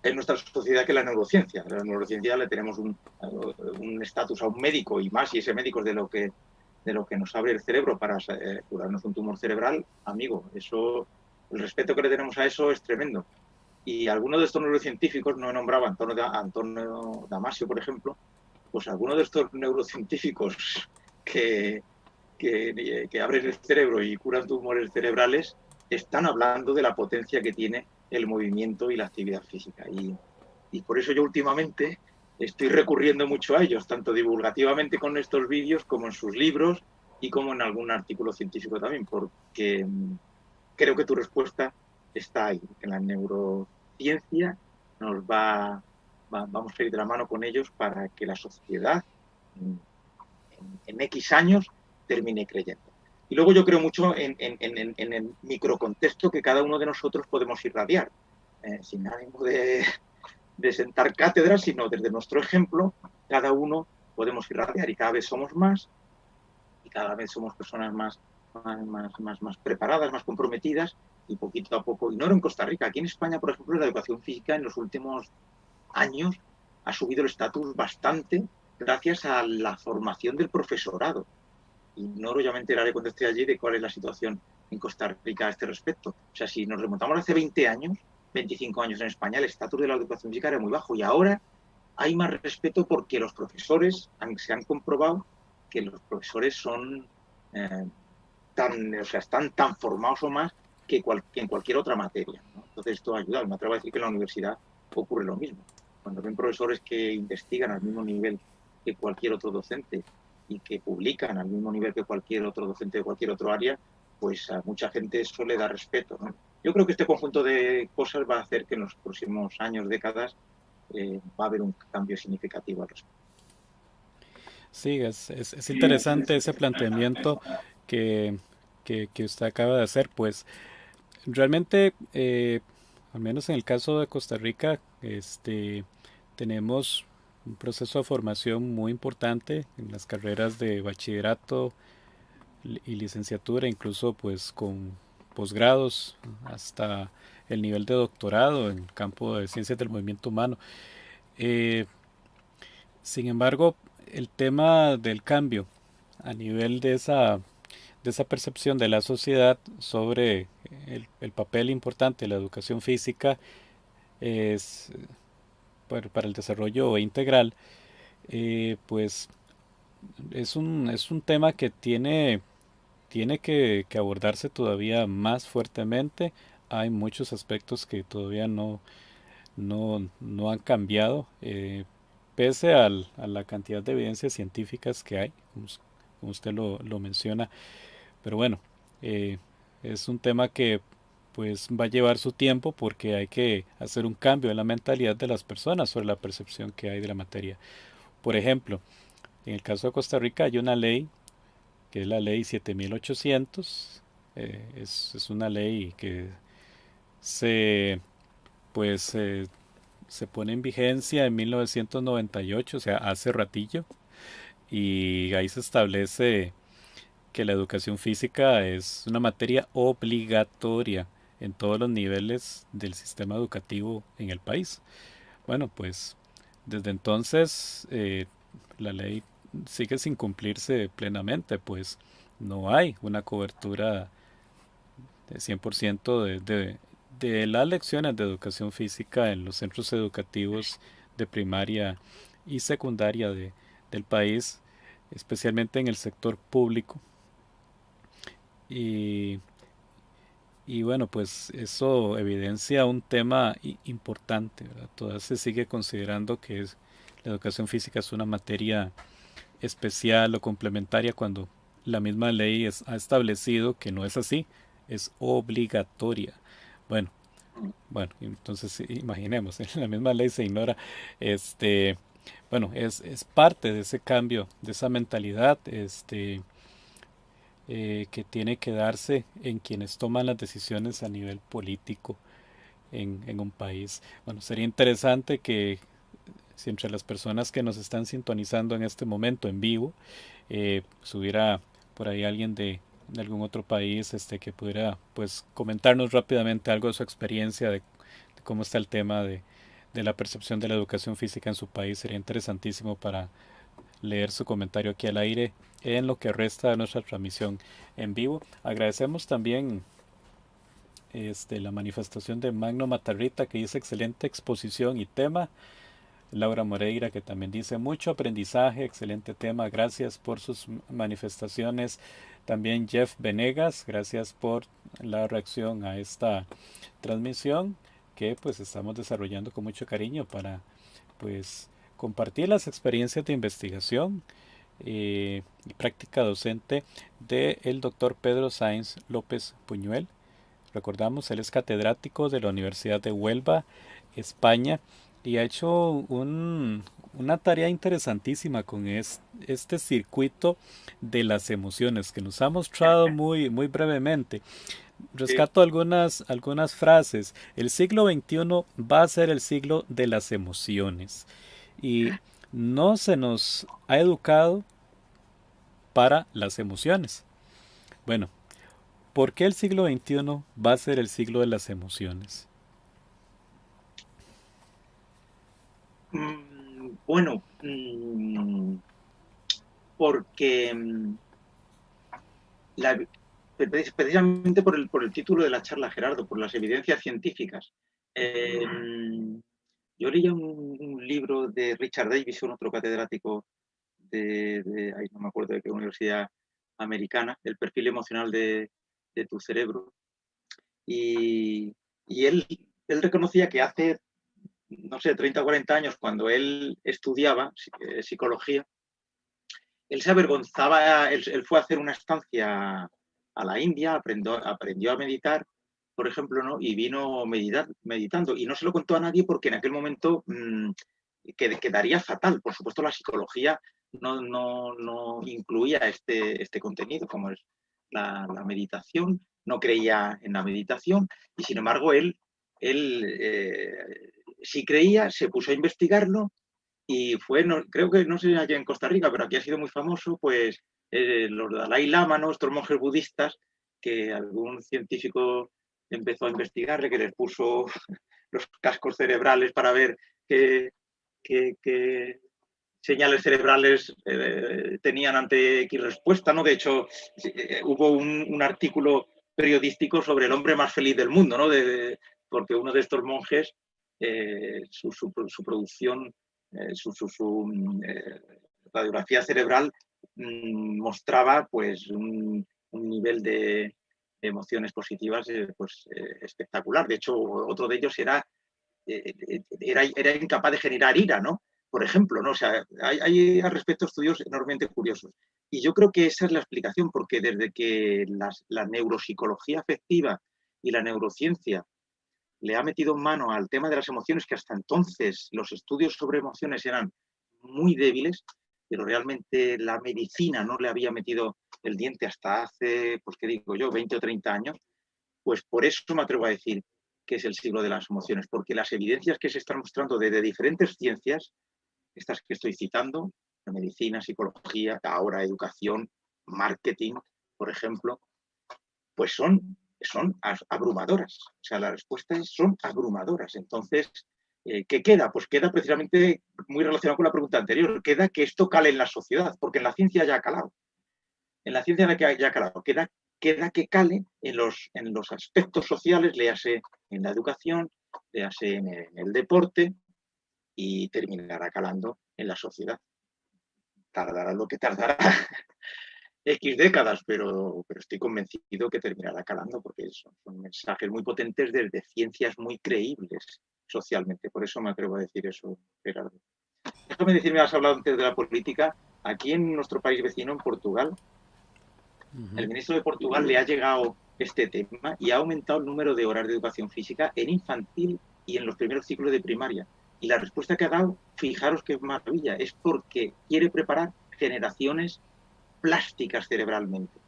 en nuestra sociedad que la neurociencia. La neurociencia le tenemos un estatus a un médico, y más si ese médico es de lo que nos abre el cerebro para curarnos un tumor cerebral. Amigo, eso, el respeto que le tenemos a eso es tremendo. Y algunos de estos neurocientíficos, no he nombrado a Antonio Damasio, por ejemplo, pues algunos de estos neurocientíficos que abren el cerebro y curan tumores cerebrales están hablando de la potencia que tiene el movimiento y la actividad física. Y por eso yo últimamente estoy recurriendo mucho a ellos, tanto divulgativamente con estos vídeos como en sus libros y como en algún artículo científico también, porque creo que tu respuesta está ahí, que la neurociencia vamos a ir de la mano con ellos para que la sociedad en X años termine creyendo. Y luego yo creo mucho en el microcontexto que cada uno de nosotros podemos irradiar, sin ánimo de sentar cátedras, sino desde nuestro ejemplo, cada uno podemos irradiar, y cada vez somos más, y cada vez somos personas más preparadas, más comprometidas, y poquito a poco, y no en Costa Rica, aquí en España, por ejemplo, la educación física en los últimos años ha subido el estatus bastante gracias a la formación del profesorado. Ignoro, ya me enteraré cuando esté allí de cuál es la situación en Costa Rica a este respecto. O sea, si nos remontamos hace 20 años, 25 años en España, el estatus de la educación física era muy bajo, y ahora hay más respeto porque los profesores se han comprobado que los profesores son están tan formados o más que en cualquier otra materia, ¿no? Entonces esto ha ayudado. Me atrevo a decir que en la universidad ocurre lo mismo. Cuando ven profesores que investigan al mismo nivel que cualquier otro docente y que publican al mismo nivel que cualquier otro docente de cualquier otro área, pues a mucha gente eso le da respeto, ¿no? Yo creo que este conjunto de cosas va a hacer que en los próximos años, décadas, va a haber un cambio significativo al respecto. Sí, es interesante ese planteamiento que, que usted acaba de hacer, pues realmente, al menos en el caso de Costa Rica, tenemos un proceso de formación muy importante en las carreras de bachillerato y licenciatura, incluso pues con posgrados hasta el nivel de doctorado en el campo de ciencias del movimiento humano. Eh, Sin embargo, el tema del cambio a nivel de esa percepción de la sociedad sobre el papel importante de la educación física es para el desarrollo integral, pues es un tema que tiene que abordarse todavía más fuertemente. Hay muchos aspectos que todavía no han cambiado, pese a la cantidad de evidencias científicas que hay, como usted lo menciona. Pero bueno, eh, es un tema que pues va a llevar su tiempo porque hay que hacer un cambio en la mentalidad de las personas sobre la percepción que hay de la materia. Por ejemplo, en el caso de Costa Rica hay una ley que es la ley 7800. Es una ley que se pues se pone en vigencia en 1998, o sea, hace ratillo, y ahí se establece que la educación física es una materia obligatoria en todos los niveles del sistema educativo en el país. Bueno, pues desde entonces la ley sigue sin cumplirse plenamente, pues no hay una cobertura de 100% de las lecciones de educación física en los centros educativos de primaria y secundaria del país, especialmente en el sector público. Y, y bueno, pues eso evidencia un tema importante, ¿verdad? Todavía se sigue considerando que la educación física es una materia especial o complementaria cuando la misma ley ha establecido que no es así, es obligatoria. Bueno, bueno, entonces imaginemos, en la misma ley se ignora, este, bueno, es parte de ese cambio, de esa mentalidad, que tiene que darse en quienes toman las decisiones a nivel político en un país. Bueno, sería interesante que si entre las personas que nos están sintonizando en este momento en vivo, pues hubiera por ahí alguien de algún otro país que pudiera pues comentarnos rápidamente algo de su experiencia, de cómo está el tema de la percepción de la educación física en su país. Sería interesantísimo para leer su comentario aquí al aire en lo que resta de nuestra transmisión en vivo. Agradecemos también la manifestación de Magno Matarrita, que dice excelente exposición y tema. Laura Moreira, que también dice mucho aprendizaje, excelente tema, gracias por sus manifestaciones. También Jeff Venegas, gracias por la reacción a esta transmisión que pues estamos desarrollando con mucho cariño para pues compartir las experiencias de investigación y práctica docente del doctor Pedro Sáenz López Puñuel. Recordamos, él es catedrático de la Universidad de Huelva, España, y ha hecho una tarea interesantísima con este circuito de las emociones que nos ha mostrado muy brevemente. Sí, Rescato algunas frases. El siglo XXI va a ser el siglo de las emociones y no se nos ha educado para las emociones. Bueno, ¿por qué el siglo XXI va a ser el siglo de las emociones? bueno, porque la- precisamente por el título de la charla, Gerardo, por las evidencias científicas. Eh, yo leía un libro de Richard Davidson, otro catedrático ahí no me acuerdo de qué universidad americana, El perfil emocional de tu cerebro. Y, y él reconocía que hace, no sé, 30 o 40 años, cuando él estudiaba psicología, él se avergonzaba, él fue a hacer una estancia a la India, aprendió a meditar, por ejemplo, ¿no? Y vino meditando. Y no se lo contó a nadie porque en aquel momento quedaría fatal. Por supuesto, la psicología no incluía este contenido, como es la meditación, no creía en la meditación, y sin embargo él sí creía, se puso a investigarlo, y fue, creo que no sé allá en Costa Rica, pero aquí ha sido muy famoso, pues los Dalai Lama, ¿no? Estos monjes budistas, que algún científico empezó a investigarle, que les puso los cascos cerebrales para ver qué señales cerebrales tenían ante X respuesta, ¿no? De hecho, hubo un artículo periodístico sobre el hombre más feliz del mundo, ¿no? Porque uno de estos monjes, su producción, radiografía cerebral mostraba pues un nivel de emociones positivas espectacular. De hecho, otro de ellos era incapaz de generar ira, ¿no? Por ejemplo, ¿no? O sea, hay al respecto estudios enormemente curiosos. Y yo creo que esa es la explicación, porque desde que la neuropsicología afectiva y la neurociencia le ha metido mano al tema de las emociones, que hasta entonces los estudios sobre emociones eran muy débiles, pero realmente la medicina no le había metido el diente hasta hace, pues qué digo yo, 20 o 30 años, pues por eso me atrevo a decir que es el siglo de las emociones, porque las evidencias que se están mostrando desde diferentes ciencias, estas que estoy citando, la medicina, psicología, ahora educación, marketing, por ejemplo, pues son abrumadoras. O sea, las respuestas son abrumadoras. Entonces, ¿qué queda? Pues queda precisamente muy relacionado con la pregunta anterior. Queda que esto cale en la sociedad, porque en la ciencia ya ha calado. En la ciencia ya ha calado. Queda que cale en los aspectos sociales, léase en la educación, léase en el deporte, y terminará calando en la sociedad. Tardará lo que tardará X décadas, pero estoy convencido que terminará calando, porque son mensajes muy potentes desde ciencias muy creíbles socialmente. Por eso me atrevo a decir eso, Gerardo. Déjame decirme, has hablado antes de la política. Aquí en nuestro país vecino, en Portugal, el ministro de Portugal le ha llegado este tema y ha aumentado el número de horas de educación física en infantil y en los primeros ciclos de primaria. Y la respuesta que ha dado, fijaros qué maravilla, es porque quiere preparar generaciones plásticas cerebralmente.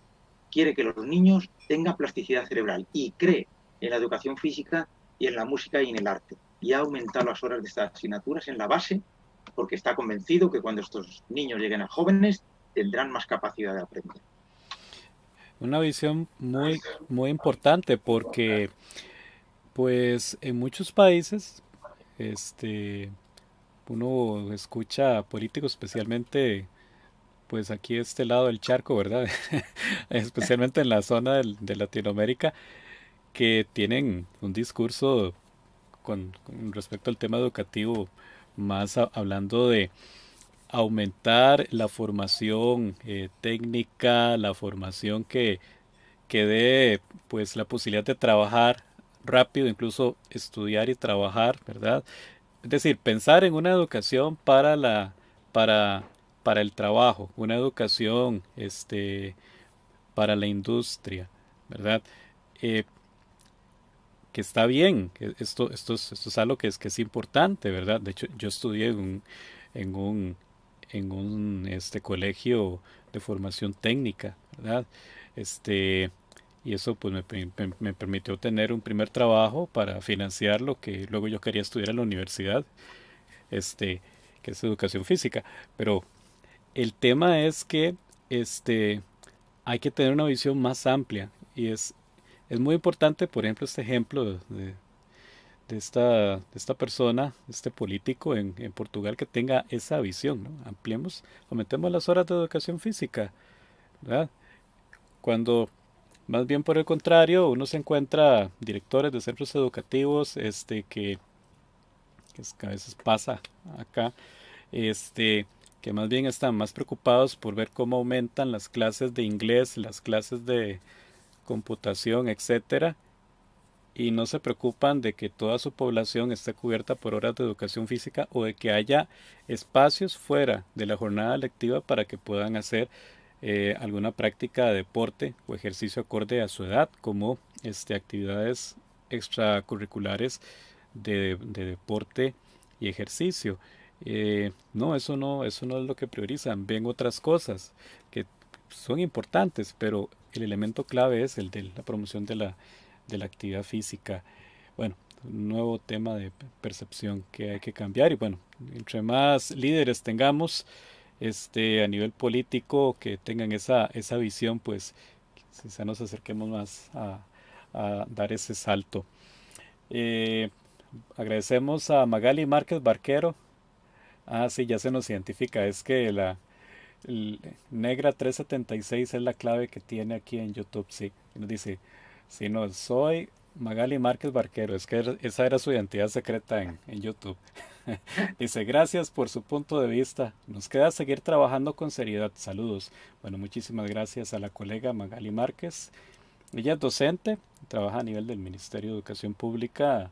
Quiere que los niños tengan plasticidad cerebral y cree en la educación física y en la música y en el arte. Y ha aumentado las horas de estas asignaturas en la base porque está convencido que cuando estos niños lleguen a jóvenes tendrán más capacidad de aprender. Una visión muy, muy importante porque, pues, en muchos países, este, uno escucha a políticos, especialmente, pues, aquí de este lado del charco, ¿verdad? Especialmente en la zona de Latinoamérica, que tienen un discurso con respecto al tema educativo, más hablando de aumentar la formación técnica, la formación que dé pues la posibilidad de trabajar rápido, incluso estudiar y trabajar, ¿verdad? Es decir, pensar en una educación para, para el trabajo, una educación para la industria, ¿verdad? Eh, que está bien, esto es algo que es importante, ¿verdad? De hecho, yo estudié en un, en un colegio de formación técnica, ¿verdad? Este, y eso pues me permitió tener un primer trabajo para financiar lo que luego yo quería estudiar en la universidad, este, que es educación física. Pero el tema es que este, hay que tener una visión más amplia y es muy importante, por ejemplo, este ejemplo de esta persona, de este político en Portugal que tenga esa visión, ¿no? Ampliemos, aumentemos las horas de educación física, ¿verdad? Cuando más bien por el contrario, uno se encuentra directores de centros educativos, que a veces pasa acá, que más bien están más preocupados por ver cómo aumentan las clases de inglés, las clases de computación, etcétera, y no se preocupan de que toda su población esté cubierta por horas de educación física o de que haya espacios fuera de la jornada lectiva para que puedan hacer alguna práctica de deporte o ejercicio acorde a su edad, como actividades extracurriculares de deporte y ejercicio. No, eso no es lo que priorizan. Ven otras cosas que son importantes, pero el elemento clave es el de la promoción de la actividad física. Bueno, un nuevo tema de percepción que hay que cambiar y bueno, entre más líderes tengamos a nivel político que tengan esa visión, pues quizá nos acerquemos más a dar ese salto. Eh, Agradecemos a Magali Márquez Barquero. Ah, sí, ya se nos identifica. Es que Negra 376 es la clave que tiene aquí en YouTube. Sí, y nos dice, si no, soy Magali Márquez Barquero. Es que esa era su identidad secreta en YouTube. Dice, gracias por su punto de vista. Nos queda seguir trabajando con seriedad. Saludos. Bueno, muchísimas gracias a la colega Magali Márquez. Ella es docente, trabaja a nivel del Ministerio de Educación Pública,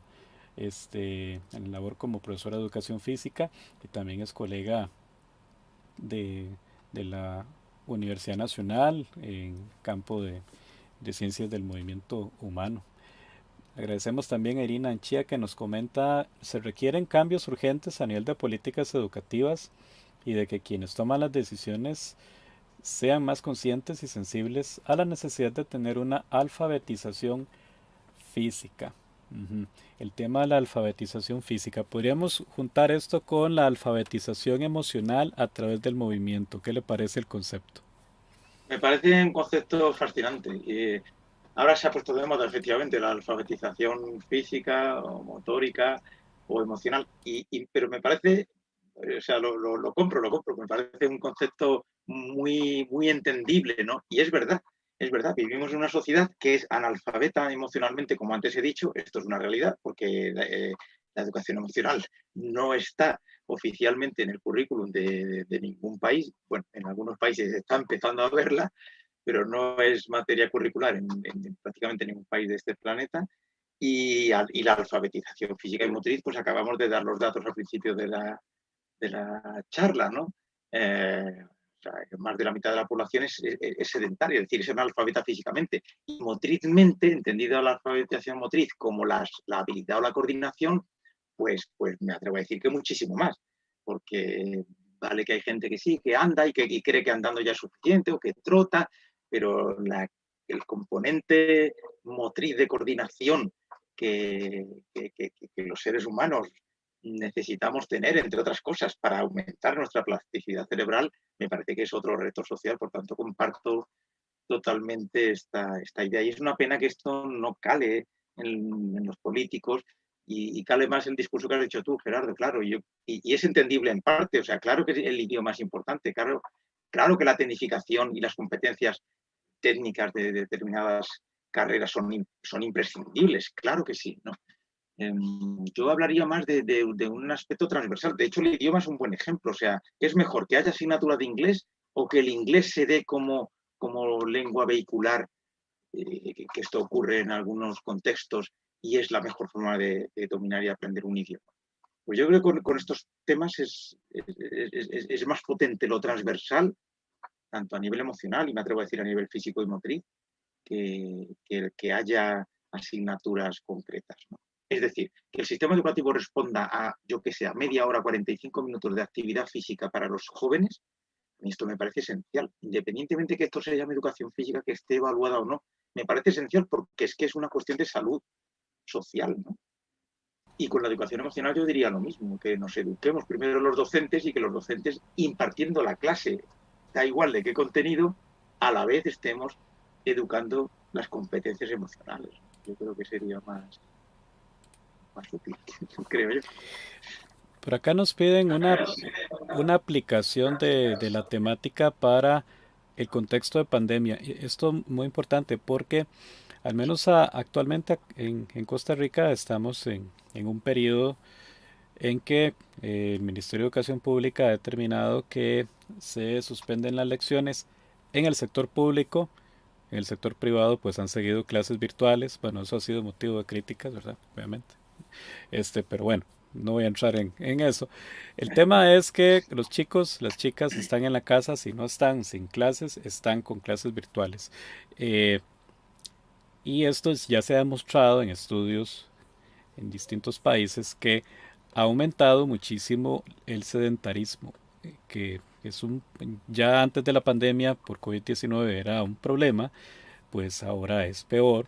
en labor como profesora de educación física y también es colega de, de la Universidad Nacional en campo de ciencias del movimiento humano. Agradecemos también a Irina Anchía que nos comenta, se requieren cambios urgentes a nivel de políticas educativas y de que quienes toman las decisiones sean más conscientes y sensibles a la necesidad de tener una alfabetización física. Ujú. El tema de la alfabetización física. Podríamos juntar esto con la alfabetización emocional a través del movimiento. ¿Qué le parece el concepto? Me parece un concepto fascinante. Ahora se ha puesto de moda efectivamente la alfabetización física o motórica o emocional, pero me parece, o sea, lo compro, me parece un concepto muy entendible, ¿no? Y es verdad, vivimos en una sociedad que es analfabeta emocionalmente, como antes he dicho, esto es una realidad, porque la educación emocional no está oficialmente en el currículum de ningún país. Bueno, en algunos países está empezando a verla, pero no es materia curricular en prácticamente ningún país de este planeta. Y la alfabetización física y motriz, pues acabamos de dar los datos al principio de la charla, ¿no? O sea, más de la mitad de la población es sedentaria, es decir, es analfabeta físicamente. Y motrizmente, entendido la alfabetización motriz como la habilidad o la coordinación, pues me atrevo a decir que muchísimo más, porque vale que hay gente que sí, que anda y cree que andando ya es suficiente o que trota, pero el componente motriz de coordinación que los seres humanos necesitamos tener, entre otras cosas, para aumentar nuestra plasticidad cerebral, me parece que es otro reto social. Por tanto, comparto totalmente esta idea. Y es una pena que esto no cale en los políticos y cale más el discurso que has dicho tú, Gerardo, claro. Y es entendible en parte, o sea, claro que el idioma es importante, claro que la tecnificación y las competencias técnicas de determinadas carreras son imprescindibles, claro que sí, ¿no? Yo hablaría más de un aspecto transversal. De hecho, el idioma es un buen ejemplo. O sea, ¿es mejor que haya asignatura de inglés o que el inglés se dé como lengua vehicular? Que esto ocurre en algunos contextos y es la mejor forma de dominar y aprender un idioma. Pues yo creo que con estos temas es más potente lo transversal, tanto a nivel emocional y me atrevo a decir a nivel físico y motriz, que haya asignaturas concretas, ¿no? Es decir, que el sistema educativo responda a, yo que sé, a media hora, 45 minutos de actividad física para los jóvenes, y esto me parece esencial. Independientemente que esto se llame educación física, que esté evaluada o no, me parece esencial porque es que es una cuestión de salud social, ¿no? Y con la educación emocional yo diría lo mismo, que nos eduquemos primero los docentes y que los docentes impartiendo la clase, da igual de qué contenido, a la vez estemos educando las competencias emocionales. Yo creo que sería más útil, creo yo. Por acá nos piden una aplicación de la temática para el contexto de pandemia. Y esto es muy importante porque al menos actualmente en Costa Rica estamos en un periodo en que el Ministerio de Educación Pública ha determinado que se suspenden las lecciones en el sector público en el sector privado pues han seguido clases virtuales. Bueno, eso ha sido motivo de críticas, ¿verdad? Obviamente. Pero bueno, no voy a entrar en eso. El tema es que los chicos, las chicas están en la casa, si no están sin clases, están con clases virtuales. Eh, y esto ya se ha demostrado en estudios en distintos países que ha aumentado muchísimo el sedentarismo, que es ya antes de la pandemia por COVID-19 era un problema, pues ahora es peor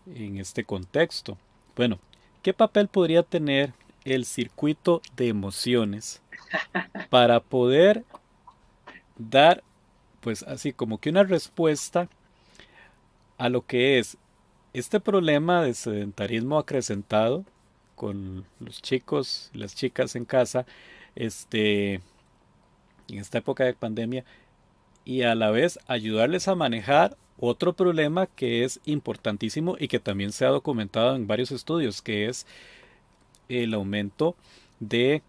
en este contexto. Bueno, ¿qué papel podría tener el circuito de emociones para poder dar, pues así como que una respuesta a lo que es este problema de sedentarismo acrecentado con los chicos, las chicas en casa, en esta época de pandemia, y a la vez ayudarles a manejar otro problema que es importantísimo y que también se ha documentado en varios estudios, que es el aumento de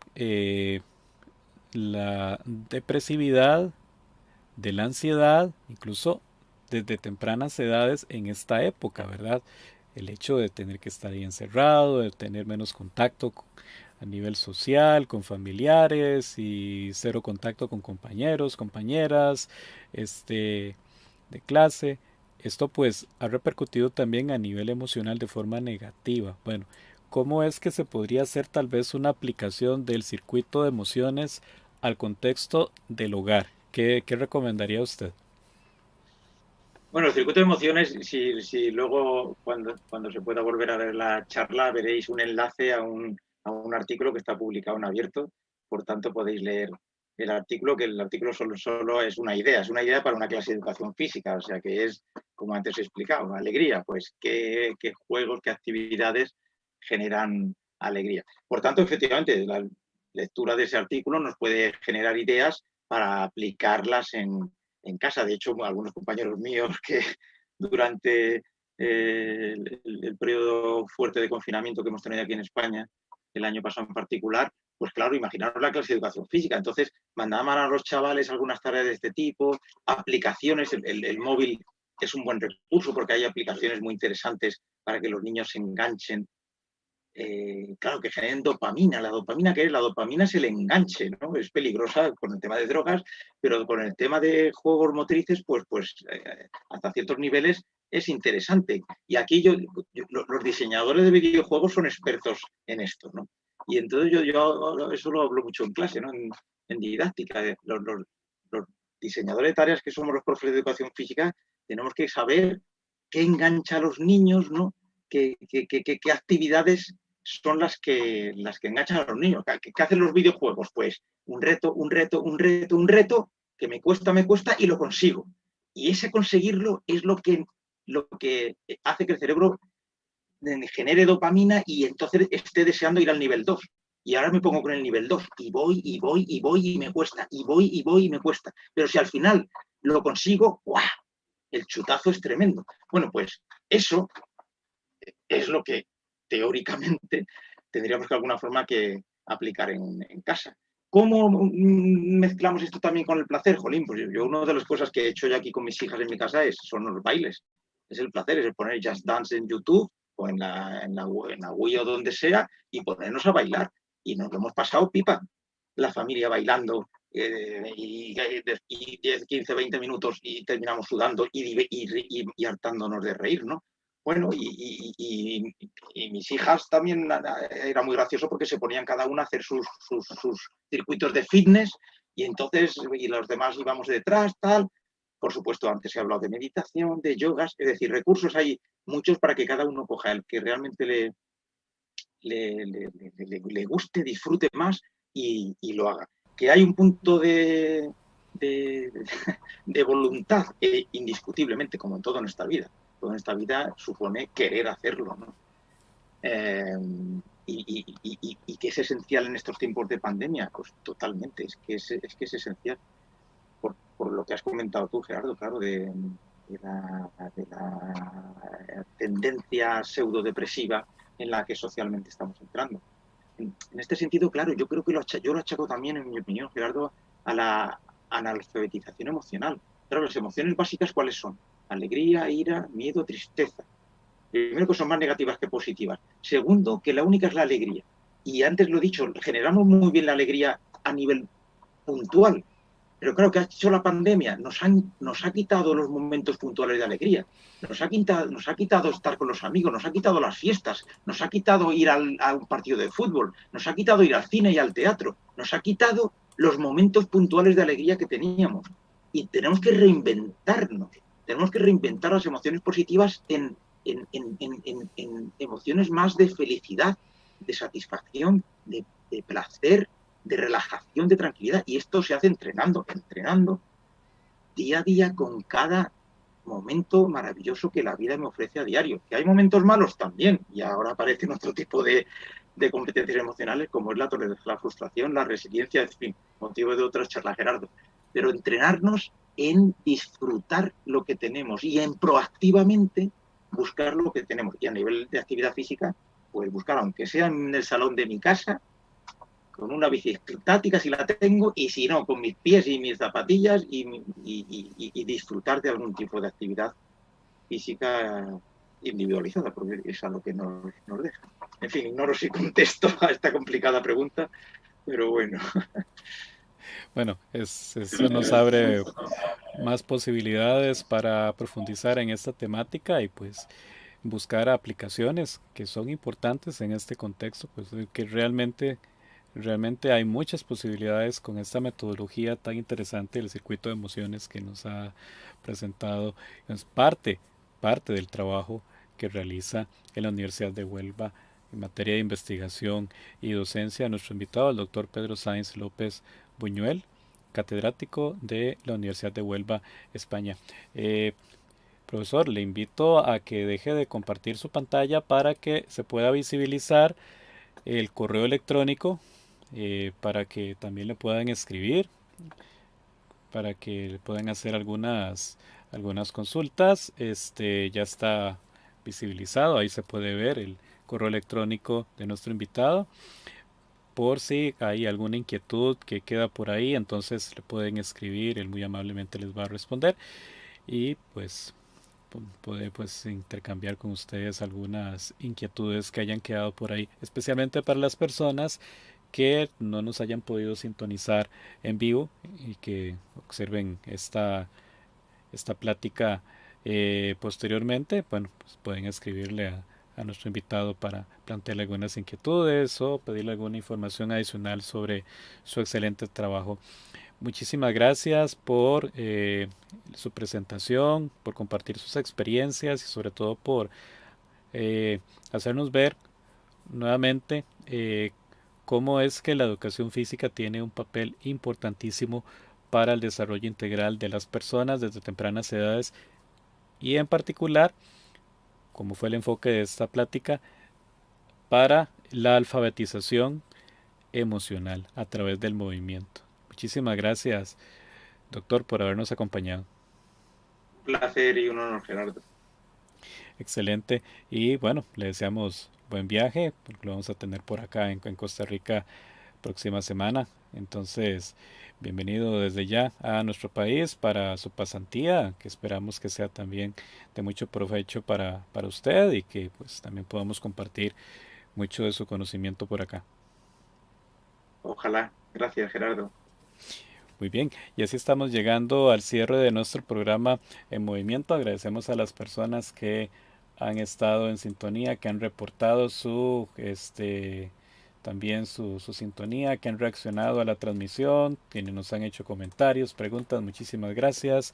la depresividad, de la ansiedad, incluso desde tempranas edades en esta época, ¿verdad? El hecho de tener que estar ahí encerrado, de tener menos contacto a nivel social, con familiares y cero contacto con compañeros, compañeras, de clase. Esto pues ha repercutido también a nivel emocional de forma negativa. Bueno, ¿cómo es que se podría hacer tal vez una aplicación del circuito de emociones al contexto del hogar? ¿Qué recomendaría usted? Bueno, el circuito de emociones, si luego cuando se pueda volver a ver la charla, veréis un enlace a un artículo que está publicado en abierto, por tanto podéis leer el artículo, que el artículo solo es una idea para una clase de educación física, o sea que es, como antes he explicado, alegría, pues qué juegos, qué actividades generan alegría. Por tanto, efectivamente, la lectura de ese artículo nos puede generar ideas para aplicarlas en casa. De hecho, algunos compañeros míos que durante el periodo fuerte de confinamiento que hemos tenido aquí en España, el año pasado en particular, pues claro, imaginaros la clase de educación física. Entonces, mandaban a los chavales algunas tareas de este tipo, aplicaciones, el móvil es un buen recurso porque hay aplicaciones muy interesantes para que los niños se enganchen, claro, que generen dopamina. La dopamina, ¿qué es? La dopamina es el enganche, ¿no? Es peligrosa con el tema de drogas, pero con el tema de juegos motrices, pues hasta ciertos niveles es interesante. Y aquí los diseñadores de videojuegos son expertos en esto, ¿no? Y entonces yo eso lo hablo mucho en clase, ¿no? En didáctica. Los diseñadores de tareas que somos los profesores de educación física tenemos que saber qué engancha a los niños, ¿no? ¿Qué actividades son las que enganchan a los niños? ¿Qué hacen los videojuegos? Pues un reto, un reto que me cuesta y lo consigo. Y ese conseguirlo es lo que hace que el cerebro genere dopamina y entonces esté deseando ir al nivel 2. Y ahora me pongo con el nivel 2 y voy y me cuesta, y voy y me cuesta. Pero si al final lo consigo, ¡guau! El chutazo es tremendo. Bueno, pues eso es lo que teóricamente tendríamos que de alguna forma que aplicar en casa. ¿Cómo mezclamos esto también con el placer? Jolín, pues yo una de las cosas que he hecho ya aquí con mis hijas en mi casa son los bailes. Es el placer, es el poner Just Dance en YouTube o en la Wii o donde sea y ponernos a bailar. Y nos lo hemos pasado pipa, la familia bailando, y 10, 15, 20 minutos y terminamos sudando y hartándonos de reír, ¿no? Bueno, y mis hijas también era muy gracioso porque se ponían cada una a hacer sus circuitos de fitness y entonces y los demás íbamos detrás, tal. Por supuesto, antes he hablado de meditación, de yogas, es decir, recursos hay muchos para que cada uno coja el que realmente le guste, disfrute más y lo haga. Que hay un punto de, de voluntad, indiscutiblemente, como en todo en esta vida. Todo en esta vida supone querer hacerlo, ¿no? Y que es esencial en estos tiempos de pandemia, pues totalmente, es esencial. Por lo que has comentado tú, Gerardo, claro, de la tendencia pseudodepresiva en la que socialmente estamos entrando. En este sentido, claro, yo creo que yo lo achaco también, en mi opinión, Gerardo, a la analfabetización emocional. Claro, las emociones básicas, ¿cuáles son? Alegría, ira, miedo, tristeza. Primero, que son más negativas que positivas. Segundo, que la única es la alegría. Y antes lo he dicho, generamos muy bien la alegría a nivel puntual. Pero claro, que ha hecho la pandemia, nos ha quitado los momentos puntuales de alegría, nos ha quitado estar con los amigos, nos ha quitado las fiestas, nos ha quitado ir a un partido de fútbol, nos ha quitado ir al cine y al teatro, nos ha quitado los momentos puntuales de alegría que teníamos. Y tenemos que reinventar las emociones positivas en emociones más de felicidad, de satisfacción, de placer, de relajación, de tranquilidad. Y esto se hace entrenando día a día con cada momento maravilloso que la vida me ofrece a diario. Que hay momentos malos también, y ahora aparecen otro tipo de competencias emocionales, como es la tolerancia, la frustración, la resiliencia, en fin, motivo de otras charlas, Gerardo. Pero entrenarnos en disfrutar lo que tenemos y en proactivamente buscar lo que tenemos. Y a nivel de actividad física, pues buscar, aunque sea en el salón de mi casa, con una bici estática si la tengo, y si no, con mis pies y mis zapatillas, y disfrutar de algún tipo de actividad física individualizada, porque es a lo que nos deja. En fin, ignoro si contesto a esta complicada pregunta, pero bueno. Bueno, eso nos abre más posibilidades para profundizar en esta temática y pues buscar aplicaciones que son importantes en este contexto, pues que realmente hay muchas posibilidades con esta metodología tan interesante del circuito de emociones que nos ha presentado. Es parte del trabajo que realiza en la Universidad de Huelva en materia de investigación y docencia nuestro invitado, el doctor Pedro Sáenz López Buñuel, catedrático de la Universidad de Huelva, España. Profesor, le invito a que deje de compartir su pantalla para que se pueda visibilizar el correo electrónico, para que también le puedan escribir, para que puedan hacer algunas consultas. Ya está visibilizado, ahí se puede ver el correo electrónico de nuestro invitado. Por si hay alguna inquietud que queda por ahí, entonces le pueden escribir, él muy amablemente les va a responder y pues poder pues intercambiar con ustedes algunas inquietudes que hayan quedado por ahí, especialmente para las personas que no nos hayan podido sintonizar en vivo y que observen esta plática posteriormente. Bueno, pues pueden escribirle a nuestro invitado para plantearle algunas inquietudes o pedirle alguna información adicional sobre su excelente trabajo. Muchísimas gracias por su presentación, por compartir sus experiencias y sobre todo por eh, hacernos ver nuevamente cómo es que la educación física tiene un papel importantísimo para el desarrollo integral de las personas desde tempranas edades y en particular, como fue el enfoque de esta plática, para la alfabetización emocional a través del movimiento. Muchísimas gracias, doctor, por habernos acompañado. Un placer y un honor, Gerardo. Excelente. Y bueno, le deseamos buen viaje, porque lo vamos a tener por acá en Costa Rica próxima semana. Entonces, bienvenido desde ya a nuestro país para su pasantía, que esperamos que sea también de mucho provecho para usted y que pues también podamos compartir mucho de su conocimiento por acá. Ojalá. Gracias, Gerardo. Muy bien, y así estamos llegando al cierre de nuestro programa en movimiento. Agradecemos a las personas que han estado en sintonía, que han reportado también su sintonía, que han reaccionado a la transmisión, quienes nos han hecho comentarios, preguntas. Muchísimas gracias.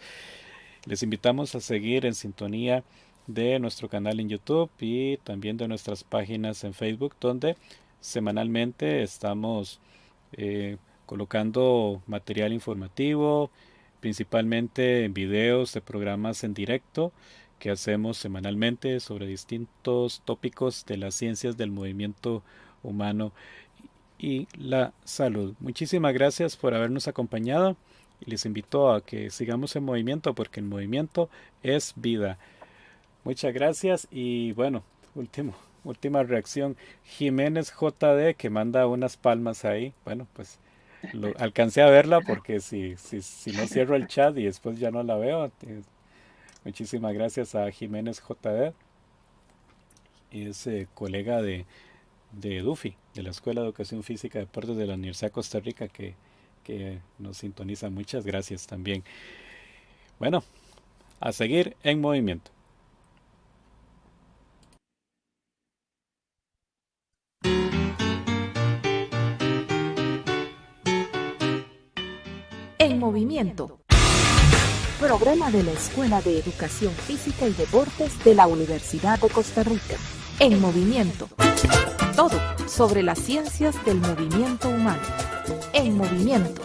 Les invitamos a seguir en sintonía de nuestro canal en YouTube y también de nuestras páginas en Facebook, donde semanalmente estamos colocando material informativo, principalmente en videos de programas en directo que hacemos semanalmente sobre distintos tópicos de las ciencias del movimiento humano y la salud. Muchísimas gracias por habernos acompañado y les invito a que sigamos en movimiento porque el movimiento es vida. Muchas gracias y bueno, última reacción. Jiménez JD que manda unas palmas ahí. Bueno, pues alcancé a verla porque si no cierro el chat y después ya no la veo, Muchísimas gracias a Jiménez J.D., es colega de EDUFI, de la Escuela de Educación Física y Deportes de la Universidad de Costa Rica, que nos sintoniza. Muchas gracias también. Bueno, a seguir en movimiento. En movimiento. Programa de la Escuela de Educación Física y Deportes de la Universidad de Costa Rica. En movimiento. Todo sobre las ciencias del movimiento humano. En movimiento.